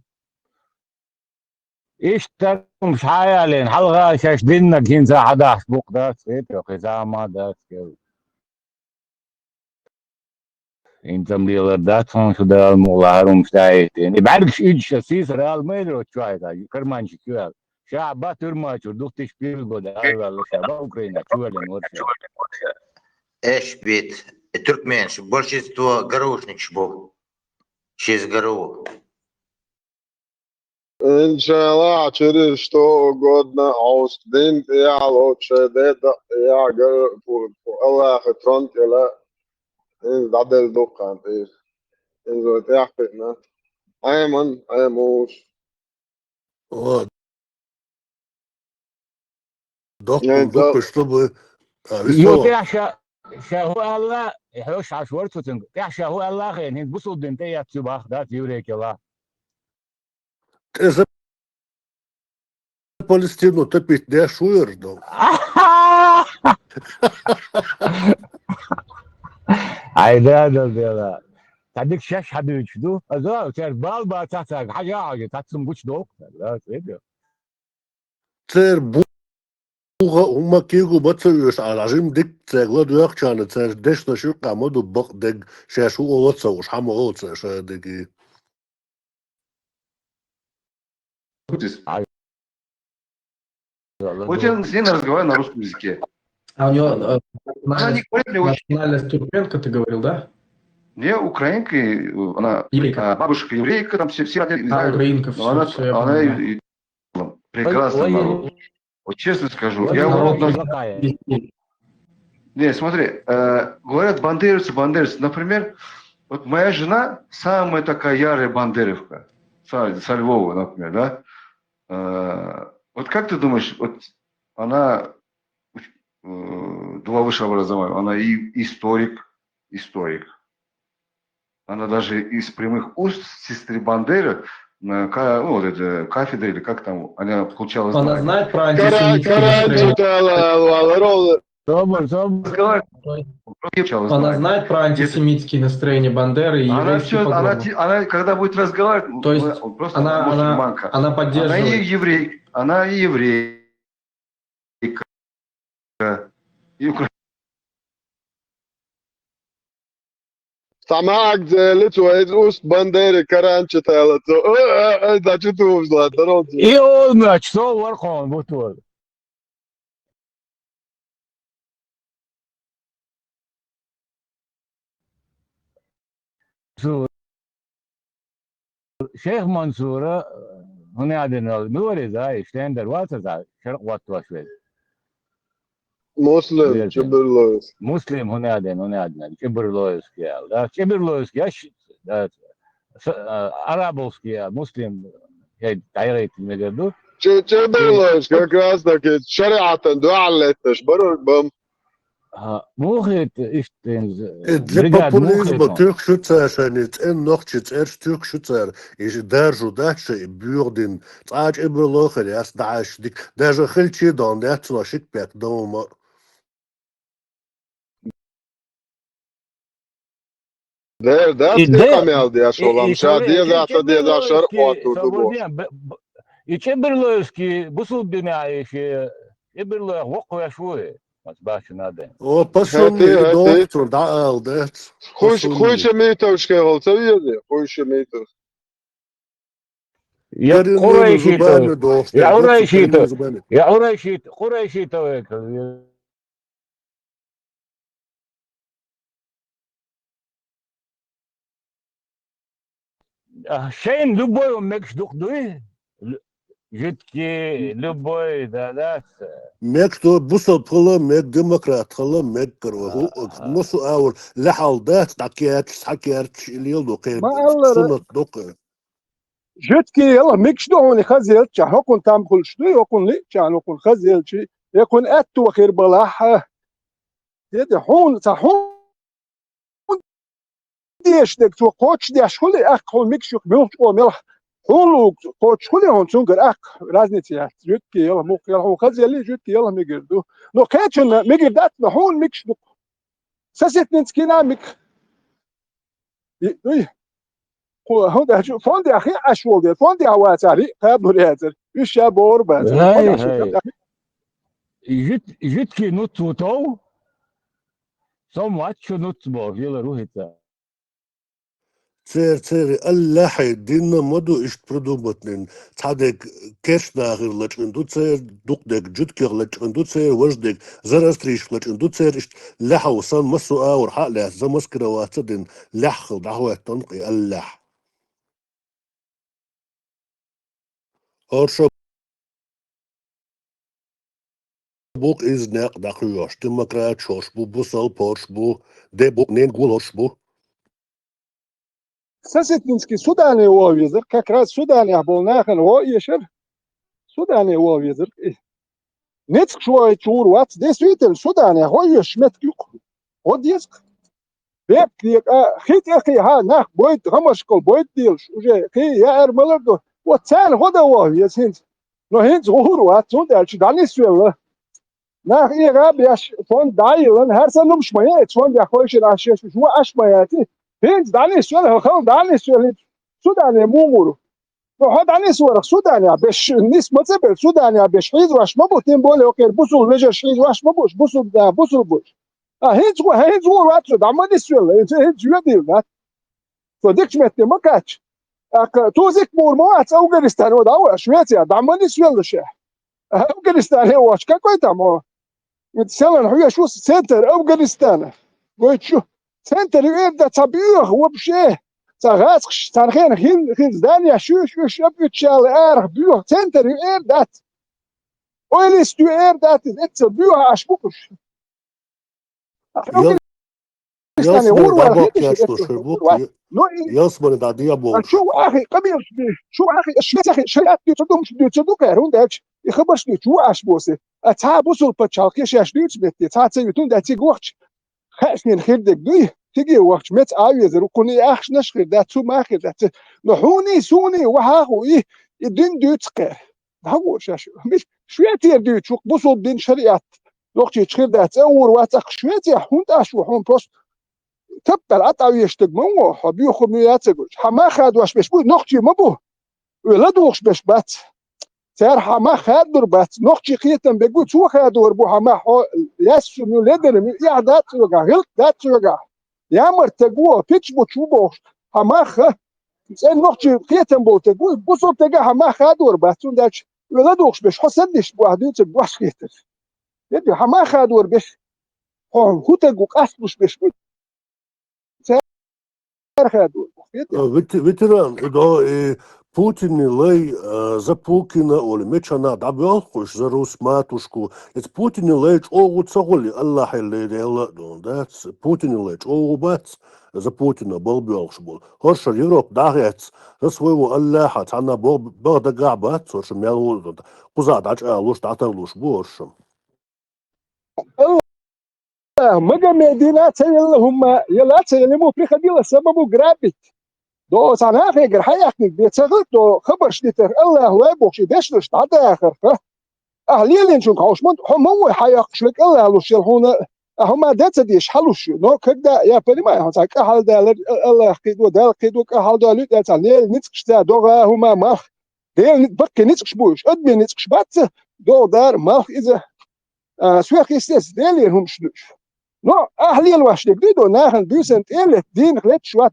ايش مش حيالين حلقة شاش دينك هنزا حداش بوق داس ايه خزامة داس انت مليار دات فان شو ده المغلارهم مستعيد يعني بعرفش ايش سيس ريال ميدرو شوية كرمان شكوال شعب ترما شو دوختش بيرجو ده شعب اوكرانيا شو اللي نورشة ايش بيت تركمان большинство горошник шбо через гору. İnşallah через что угодно, Austin я лучше это я говорю Allah خطران كلا إن بعدل دقان إن زوجت يحفظنا أيمن أيموش دق دق чтобы يوتي شاهو الله يحوش عشورته تنقل يا شاهو الله خين هند بصوا دنتي يا تباخ دات يوريك الله إذا Palestino تبيت ده شو يردو عيداد البيضاء تعديك شاش حبيبي شدو ازا تعرف بالبا تحتاج حاجه تحتم قش دوق لا تيجي تر بوغا هما كيغو بتصيرش على عجيم ديك تغلد يخشان تر دش نشو قامدو بق دق شاشو اوتسا وش حمو اوتسا شادقي Вот я с ней разговариваю на русском языке. А у него Она не говорит мне очень... национальность туркменка, ты говорил, да? Не украинка, она бабушка еврейка, там все украинка, все, она понимаю. прекрасный народ. Вот честно скажу, я вот... Не, смотри, говорят бандеровцы, например, вот моя жена самая такая ярая бандеровка, со Львова, например, да? Вот как ты думаешь, вот она два высшего образования, она и историк. Она даже из прямых уст сестры Бандеры на вот это кафедре или как там она получала знания. Она знает про антисемитские Она знает про антисемитские настроения Бандеры и еврейские погромы. Она когда будет разговаривать, то есть просто она поддерживает. Она и еврейка, и украинка. سمعك زالت وإذ أوست بندري كرانش تالتو إذا شتوش لا درونتي ايه olmuyor что ورقون بطول شيخ منصورة هنا عندنا المورد هاي شلون درواتة شرق واتواشوي مسلم شبرلوس مسلم هنا عندنا شبرلوس كيال ده شبرلوس كياش ده арабовский مسلم هي دايرة المجردو شبرلوس как раз таки شريعة дуалетش بربم موخت Для популизма Türkschützer scheint in noch erst Türkschützer ist der so das Bürden Tag immer locher erst da ist даже хельчи дон der zu schick back дома ده استقامة دي شغلام شادية ده شرق واتو и Чеберловский бусул бинай شيء Чеберлов وقوة شوي ما تباش نادين О пошённый доктор да алдет خوش ميتة وش كهول سويه دي خوش ميتة يا قريشي تويك شين любой мекш духдуй жидкий любой да ميك تو بوصل طلا ميك ديمقراط طلا ميك كرو نص اور لحال ده حكيات اليوم قيم سنة دقة جدكي يلا ميكش دون خزيل هكون تامخل شدو يكون لي هكون خزيل شي يكون اتو خير بلاح يدي حون ديشتك تو قوتش ديش خلي أخ خل ميكشوك ملح وملح خلوك قوتش خلي هون سونجر أخ رازنتي يعني جوتكي يلا موك يلا هو خزي اللي جوتكي يلا ميجردو نو كاتشن ميجردات نحون ميكشوك سست نسكينا ميك هون ده فون دي أخي أشول دي فون دي هواتاري قابل هذا إيش يا بوربات هاي جيت كي نوت وتو somewhat شو نوت بوغ يلا روحي تا تير الله دينا مدو إشت برودوبتنين تادك كيش ناغر لچندو تير دوقدك جدكير لچندو تير وجدك زرستريش لچندو تير إشت لحو صن مسو آور حالة زمسكرا واتدين لحخل دعوة تنقي اللح أرشا بوك إز ناق داخلوش ديمقراط شوش بو بوصل بورش بو دي بوك نين قولوش بو ساسيتنسكي سوداني ووفيزر كاكراس سوداني أبولناخن هو يشر سوداني ووفيزر نتك شوي تشور وات دي سويتن سوداني هو يشمت كيوك هو ديسك بيب كيك خيت أخي ها ناخ بويت غمشكل بويت ديلش وجي خي يا أرملردو واتسان هو دا ووفيز هنز نو هنز غور وات سودانش داني سويل ناخ إيه غابيش فون دايلن هر سنة مش ميات فون دي أخويش العشيش مش هو أش مياتي هنز داني سويل خل داني سويل سوداني مومورو هاد داني سويل سوداني بش نيس متبر سوداني بش حيز واش ما بوتين بولي أوكي بوسول نجش حيز واش ما بوش بوسول دا بوسول بوش هنز هو واتسو دامني سويل هنز يديل نات فديكش متى ما كاتش توزيك مور موات أفغانستان وداو شويتيا دامني سويل الشيء أفغانستان هو واش كاكوي تامو مثلا هو شو سنتر أفغانستان قلت شو سنتر يبدأ تبيوه وبشيه تغاسقش تنخين خين زدانيا شو شبيت شال أرخ بيوه سنتر يبدأت ويليس تو يبدأت إتس بيوه أشبكش أفغانستان هو دابوك ياشلو شربوك يصبر داديا بوش شو أخي قبيل شو أخي الشيء أخي شيء تصدق هرون داش يخبرش شو أشبوسه أتعب وصل بتشالكيش يشليت بيتي تعتيتون داتي قوش خاصين خيردك دوي تيجي وقت مت آويز ركوني أخش نشخر داتو ماخر دات نحوني سوني وهاهو إيه الدين دوتقر هو شاش مش شوية دوت شو بوصل دين شريعة وقت يشخر دات أور واتق شوية حون تاشو حون بروست تبتل أتعوي يشتغمو حبيو خميات تقول حما خاد واش بش بو نقطي مبو ولا دوخش بش بات سير حما خاد دربات نقطي قيتن بقول شو خادور بو حما ياسو نولدن يعدات يوغا هلت دات يوغا يا مرتقوا بيتش بو تشوبوش حما خ سير نقطي قيتن بو تقول بوصو تقا حما خادور بات ونداش ولا دوخش بش حسدش بو هدو تقواش قيتن يدي حما خادور بش هو تقو قاسبوش بش بو ветеран, да, Путин лей за Пукина, оли мечана, да белхуш за Рус матушку. Это Путин лей огу цаголи, Аллах лей дела, да, Путин лей огу бац за Путина был белш был. Хорша Европ дагец за своего Аллаха, тана был да габац, хорша мелу, куза дач алуш даталуш боршем. مجا مدينات اللهم يلا تسلموا في خبيله سببه جرابت دو صنع فكر حياتك بيتسغلتو خبر شديتر الله لا يبوش يدشلش تعدى اخر اهليين شو كوشمن هم هو حياق شلك الله لو شلهون هم دات ديش حلوش نو كدا يا بني ما هو تاك حال ده الله قيدو ده قيدو حال ده لو ده نيل نتكش ده دوغا هما ما ديل بك نتكش بوش ادمي نتكش بات دو دار ما اذا سويق يستس ديل هم شنوش نو أهلي الواش دقيدو ناخن بيوسنت إلت دين خلت شوات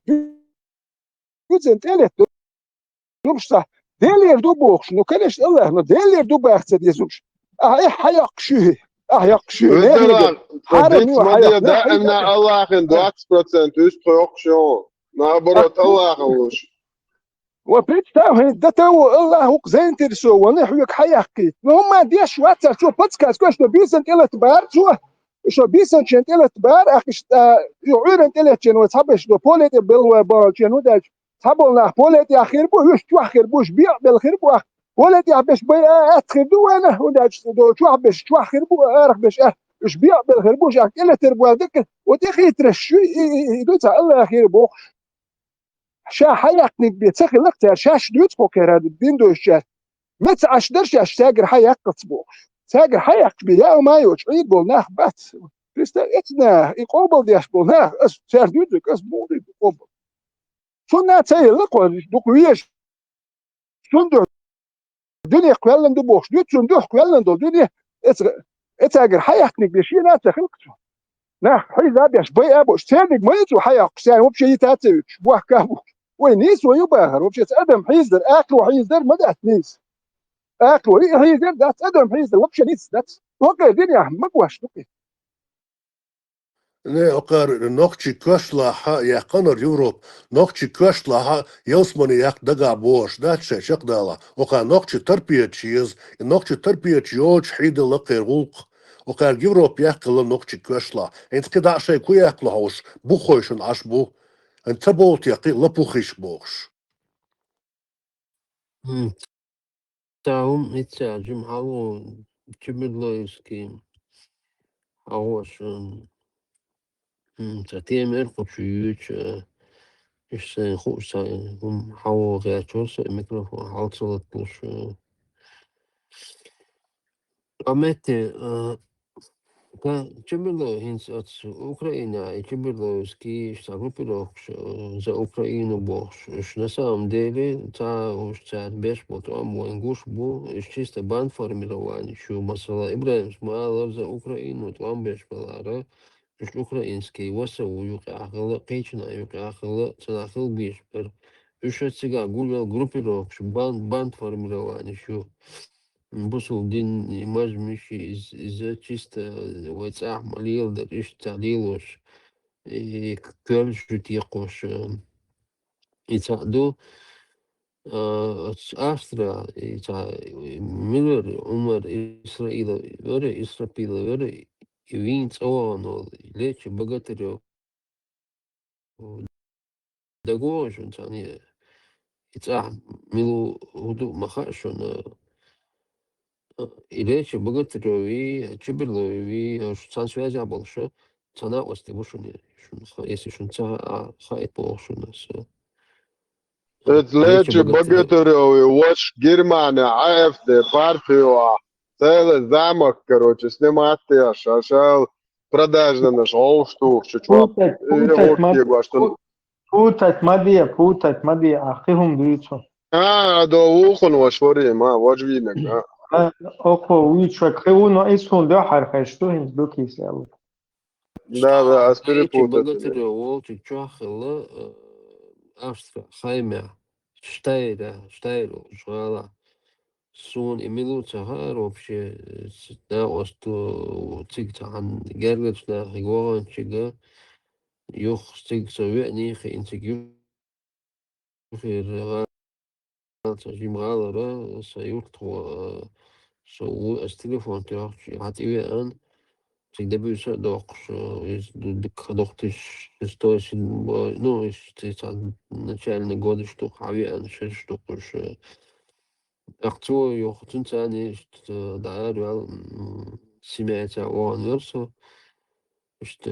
بيوسنت إلت نمشتا ديلير دو بوخش نو كانش الله نو ديلير دو باخت يزوش إيه حياق شوه أحياق شوه ветеран, поддерживание дائما Аллахен 20% üst production. Наоборот, Аллахен лучше. وبيتاو دتاو الله هو زين ترسو ونحوك حياقي هم دي شوات شو بودكاست كوش بيوسنت إلت بار شو بيسن شنت إلت بار أخش يعيرن إلت شنو تحبش دو بوليت بالوبار شنو ده تحبولنا بوليت أخير بو يش شو أخير بوش بيع بالخير بو بوليت يحبش بيع أخير دو أنا وده شو حبش شو أخير بو أرخ بش يش بيع بالخير بوش إلت تربو ذكر وتخي ترشوا يدوت الله أخير بو شا حيقنك بيتسخي لقتها شاش دوت بوكر هذا الدين دوشات متى أشدرش أشتاجر حيق تصبوش ساجر حيق بيا وما يوش عيد بولناه بس كريستا إتنا يقوبل ديش بولناه أس سار دوتك أس بولي يقوبل شو ناتسي لقوا دوكويش شندو الدنيا قوالن دو بوش دوت شندو قوالن دو الدنيا إتاجر حيقنك بيشي ناتسي خلقتو نا حيزا بيش بي أبوش سيرنك ما يتو حيق سان وبشي يتاتيوش بوح كابوش وينيس ويباهر وبشي أدم حيزدر أكل وحيزدر ما دات نيس أكل وحيزدر دات أدم حيزدر وبشي نيس دات وكا الدنيا مقواش دوكي Ne oqar noqchi köşlaha yaqanır Yevroп, noqchi köşlaha yosmani yaq daga boş, datşe şaqdala. Oqar noqchi tarpiyachiz, noqchi tarpiyach yoch hidala qirulq. Oqar Yevroп yaqılı noqchi köşla. Ent qida şey ku yaqlı hoş, bu khoyşun aş bu. Ent tabolt yaqi lapuxish boş. Taum itsaajum hawo Chmielowski hawosh تتيمر قطشيوش إيش خوش هم حاو غياتشوس الميكروفون حاصلت لش أمت كجبلو هنس أتس أوكرانيا جبلو سكي اشتغلوا за Украину бокс на самом деле та уж царь беш вот он вангуш бу чисто бан формирование что масала Ибраим смала за Украину там беш балара مش أوكرانسكي وسووا يقعقل قيتنا يقعقل تناقل بيش بر إيش هتسجع قول جروبي روك شو باند فورميلواني شو بصوا دين إيماج مشي إذا تشيست واتساع مليل در إيش تعليلوش كل شو تيقوش يتعدو أسترا ميلر عمر إسرائيل ورا إسرائيل ورا يوين صوانو ليش بقتلو دقوش يعني يتاح ميلو هدوء مخاشون إليش بقتلو وي تشبرلو وي شو سانسوازي عبالشو تنا واستبوشون شون يسي شون تا خايت بوشون Et leče bogatarovi watch Germania AFD партию, целый замок, короче, снимать шашал, продажно наш олштух, чуть-чуть, فوتت مدية أخيهم دويتشو до ухун вошвори, ма, вожвинек, أوكو ويتشو كيونو إيسون دو حرخي شتو هنز دو كيسي ألو Да, аз перепутал. بقتلو تشوخلا أسترا خايمة штайру жгала сун имилу цахар вообще да осту цигтан гергечна хигон чига юх циг советни хинциг юхир жимгалара саюрту су телефон тяхчи хативен циг дебюса докш из докхдохтиш стоишь ну из начальный годы что хавиан шесть штук أختو يختون تاني دعارو سمعت وانورسو اشت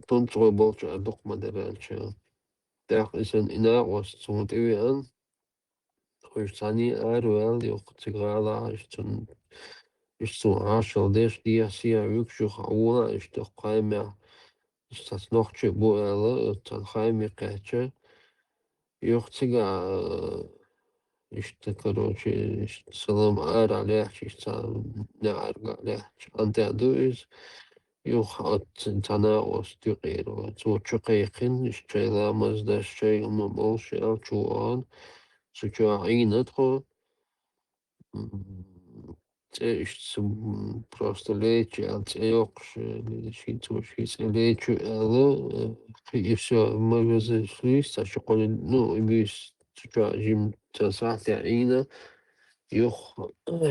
تنتظر بولش أدق مدرالش داخ إسان إنا وستون تيوان خوش تاني أروال يخت غالا اشتون عاشر ديش دي سيا يكشو خاونا اشت قايمة اشتات نوخش بوالة تنخايمي قاتش يختغا işte короче salam ar aleh işte ne arga aleh anta duis yok at tana ostiqiro so çuqayqin işte lamazda şey ama bol şey çuan suçu aynatro işte просто лечи от yok что лечу ало и все мы разошлись а что ну и جيم تسعة عينة يخ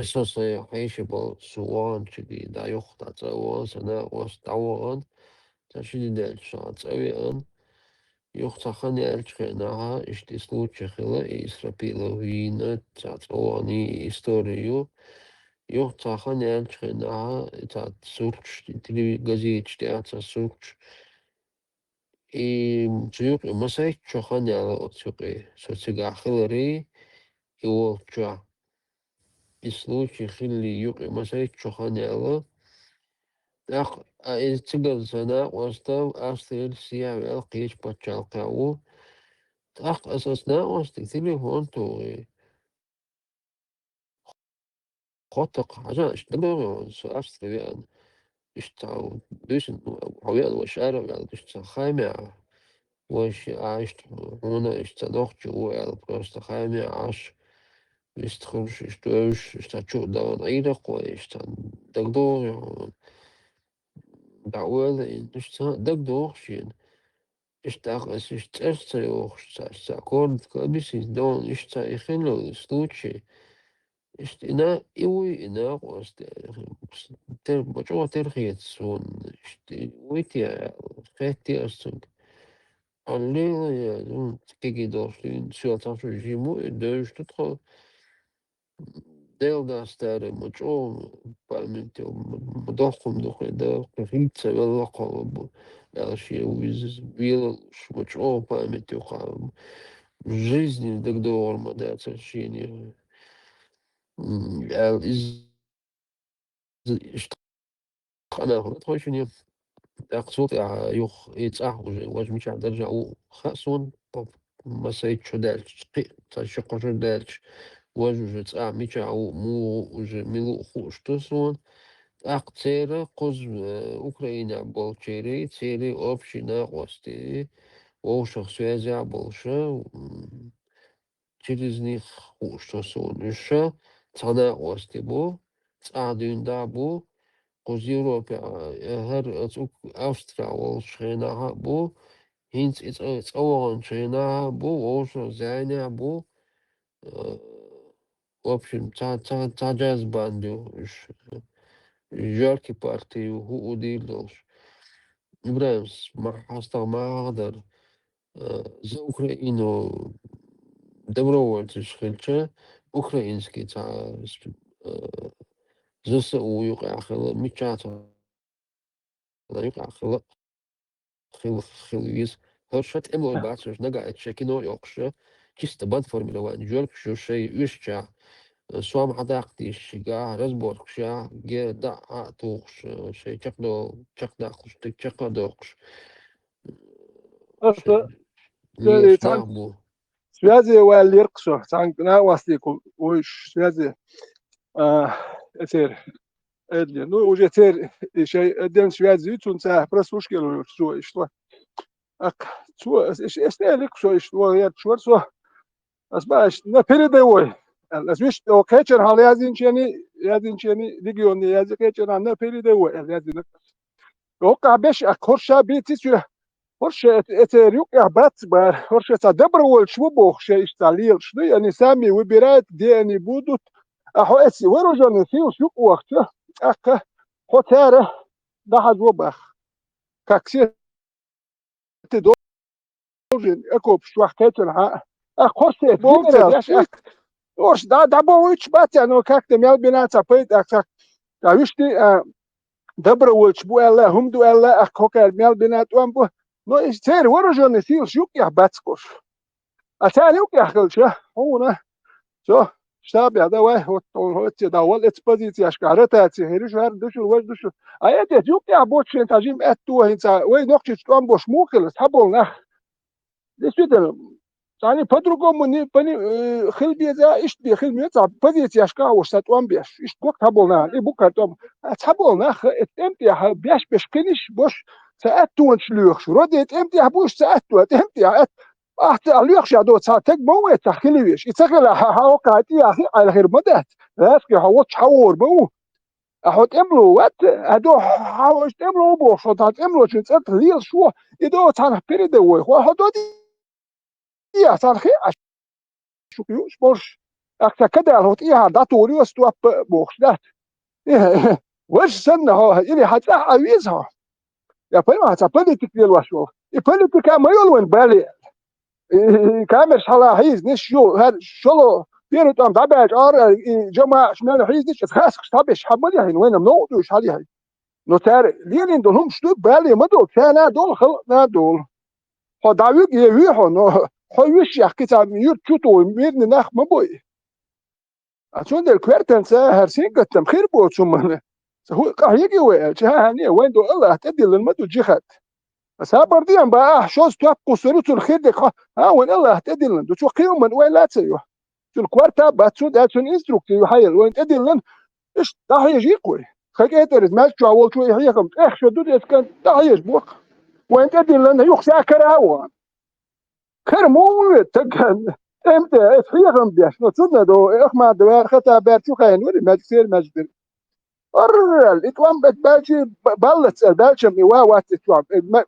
سوسة يحيشبال سوان شدي دا يخطع تسوان سناء وستعوان تشدي دال شعات أويان يخطع خاني ألشخيناها اشتي سلوتش خلا إسرابيلوهينا تسواني إستوريو يخطع خاني ألشخيناها تات سوكش تلي غزيتش تاعتا سوكش تيوق مساي تشوخان على تيوقي سوتسيغا خلري يو تشوا يسلوشي خلي يوقي مساي تشوخان على أخ تيغل سنة وستو أستيل سيا القيش باتشالقاو أخ أساسنا وستي تليفون توغي خطق عشان اشتغل أستيل اشتغل دوشن حويل وشارع يعني اشتغل خايمة وش عشت هنا اشتغلت جوا просто خايمة عاش اشتغلش اشتوش اشتغل دون عيدق واشتغل دعوة اشتغل دقدور شين اشتغل اشتغل اشتغل كابيس دون اشتغل خلو ستوتشي اشتنا ايوي انا قوست تر بجوا ترخيت سون ويتي خيتي أستن الليلة يا دون كيكي دورشين سيالتان شو جيمو دوش تدخل ديل داستاري مجو بالمنتي مدوخم دخل داخل خيتسا باللقب الشيء ويز بيلش مجو بالمنتي وقام жизни دقدور مدات الشيني إز أنا هو شنو أقصد يوخ واش مش درجة خاصون مسايت شو دالش تشقو شو دالش واجو مش مو ميلو خوش تسون أقتيرا قز أوكرانيا болчери цели община гости وشخص связя больше через них خوش تسون еще цана гости бу цадюнда бу قز Европа هر أستراليا والشينا بو هينس أول شينا بو وشو زينا بو в общем تا جاز باندو жаркий партию удивился Брэмс стал магдер за Украину добровольцы шхельче украинский та ЗСУ يقع ميتشاتا يقع خلويز هرشت امور باتش نقع تشكينو يوقش чисто банд формирование جورك شو شيء يشجع سوام حداقتيش قاع разборкша ге да توقش شيء чакдақш чакдоқш تانك связи واليرقشو تانك ناوستيكو وش связи اتير ادلي ну уже теперь شيء ادن связи تونسا прослушкило что ак استهلك что я что أسمعش نبيدوي الأسمش أو كاتشر هالي هذين شيني ليجيون يازي كاتشر عن نبيدوي هذين وقع بيش أكورشا بيتيسوا هرشة اتريوك إحبات بار هرشة تدبر والشو بوخ يستعليل شنو يعني سامي وبيرات دي يعني بودوت أحو أسي ورجعني فيه سوق وقت أك خطارة ده حجوبخ كاكسي تدوجن أكوب شو كاتشر ها أخوسي بومتر وش دا بويش بات يعني كاكتم يال بنات أبيت أكاك وشتي دبر وش بو الله هم دو الله أخوك الميال بنات وان بو نو إستير ورجون نسيل شوك يحباتكوش أتالي يوك يحكلش هونا شو شاب هذا واحد هو تداول إتباديتي أشكارتاتي هيرش هار دشل وش دشل أيدت يوك يحبوتش إنتاجيم أتوه إنتا وين نقطش كم بوش موكل تحبولنا لسيدنا يعني по-другому не خل بيزا إيش بيخل ميتها بديت يشكا وستوان بيش إيش قلت هبولنا إيه بكرتهم هبولنا إمتى بيش كنيش بوش سأتون شلوخ رديت إمتى بوش سأتون إمتى لوخش عدو ساتك موت تخليش يتخيل هاوكاتي أخي على غير مدة لاسك هوتش حور بو أحط إملو وات هدو هاوش إملو بوش وتات إملو شنت ليل شو يدو تان بيردوي وهدو يا صارخي شو كيوش برش أكثر كده الهوت إيها داتوري وستواب بوخش ده وش سنة هو إلي حتى عويزها يا فيما حتى بوليتيك ديال واشو البوليتيك ما يلون بالي كامل حلا هيز نش شو هاد شلو بيرو تام تبعج جماعة شمال هيز نش خاصك تابش حمل هين وين منوطو شحال هي نوتار لين دولهم شتو بالي ما دول كان دول خلقنا دول هو دعوك يوحو نو هو وش يحكي تعب ميور كتو ميرني ناخ مبوي عشان ده الكوارتن سا هرسين قتم خير بو ثم هو قاعد وين جها هني وين دو الله تدي للمدو جخت بس ها برديان بقى شوز توقع سرطو الخير دي ها وين الله تدي لن دو شو قيوم من وين لا تسيو شو الكوارتا باتسون ده شو انستروكتيف حيل وين تدي لن ايش ده يجي قوي خلك يترز ما شو اول شو يحيكم شو دو كان ده يجبوك وين تدي لن يخسع كراوان كرمو تكن امتى فيهم بيش نصدنا دو اخما دوار خطا بيرتو خاين وري ماجسير ماجدر الرل اتوان بتبالشي بلت البالشم ايوا وات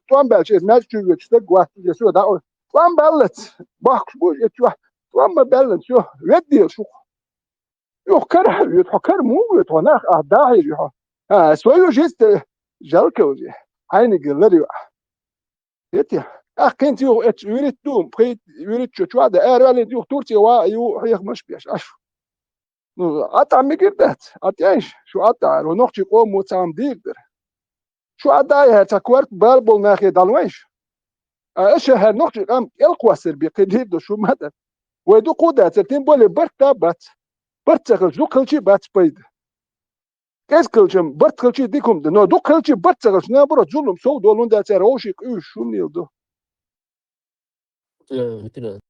توان بالشي ماجتو يتشتق وات يسو دا توان بلت باخش بو يتوا توان بلت شو ردي شو يو كره يتحكر مو يتوناخ اهداعي يو سويو جيست جالكوزي عيني قلري يتي كنت يو يريد دوم بخيت يريد شو هذا رالي يو تورتي وا يو هيك مش بيش اشو قطع مقدات اتيش شو قطع لو نختي قوم وتام ديقدر شو عداي تكورت بالبول ناخي دالويش ايش هاد نختي قام القواسر بقديد شو مدى ودو قودات ترتين بولي برتابات برتخل شو كلشي بات بيد كيس كلشم برتخلشي ديكم نو دو كلشي برتخل شنا برو ظلم سو دولون دا تروشي شو نيلدو مثلا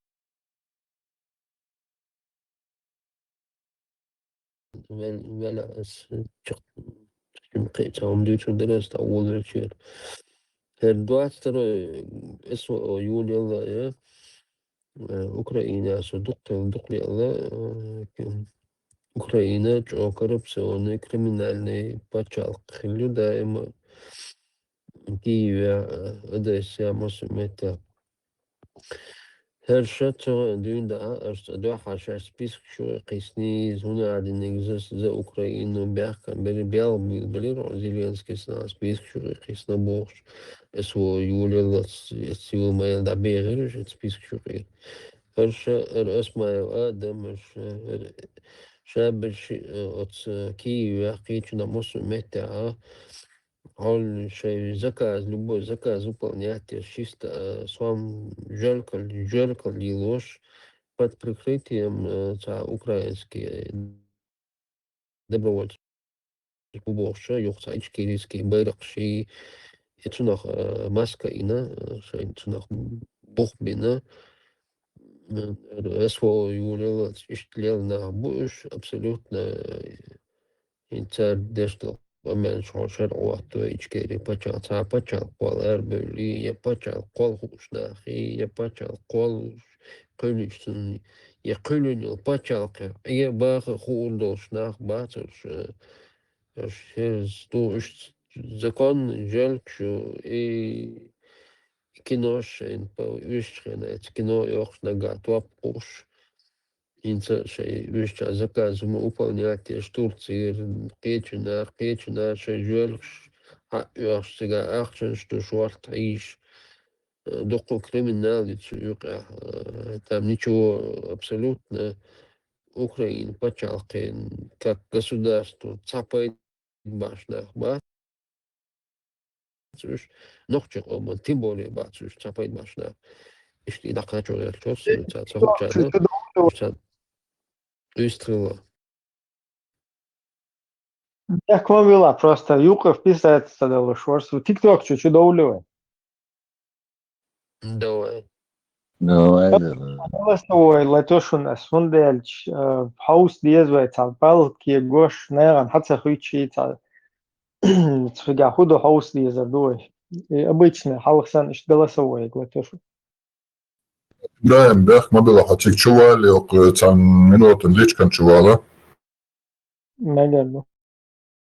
ولا قيتهم ديتو درست أول شيء هردوات ترى اسمه يولي الله يا أوكرانيا صدق الله أوكرانيا جوكرب سوون كريمنالني باتشال خلو دائما كيف أدرس مسميته Her düğünde dua haşa spisk şu qisni zuna adin egzes za Ukrayna bähkan beri bel bilir Zelenskiy sna spisk şu qisna box eso Yulia siu mayl da berir spisk şu her اسمع آدم شاب от Киева قيتنا مصر متى он заказ, любой заказ выполнять чисто сам жеркал и ложь под прикрытием украинские добровольцы. Побольше, юхса ичкирийский байракши, это noch маска ина, это noch бухбина. Es war Julia, ich lerne nach Busch, absolut interdestal. ومن شعر وقتو إجكاري بچال تا بچال قول أربولي يا بچال قول خوشناخي يا بچال قول قلشتن يقلن البچال قر يا باخ خول دوشناخ باتش هز دو زكان جلك شو كينوش إن باو يشخنا كينو يوخنا قاتواب قوش Инца вещь заказ мы выполнять Турции قيتنا شجولش ياش سجا أخشن что шварт عيش دقو криминал يقع там ничего абсолютно Украина почалкин как государство цапает башнах бачуш нохчик омон тем более бачуш цапает башнах ишли дакачо чос цацохчана выстрела. Jak vam bila prosta, Jukov pisается da šors, u TikTok ću dovoljove. Давай. Давай. Ovaj, letošunas undeļš, haus diezveical palkie goš, neran hacahujčīcal, цвига худо haus diezardoj. Обычно халсан иш голосовой летошу. Ibrahim beh mabila hatik čuvali oko can minutom ličkan čuvala. Nagadno.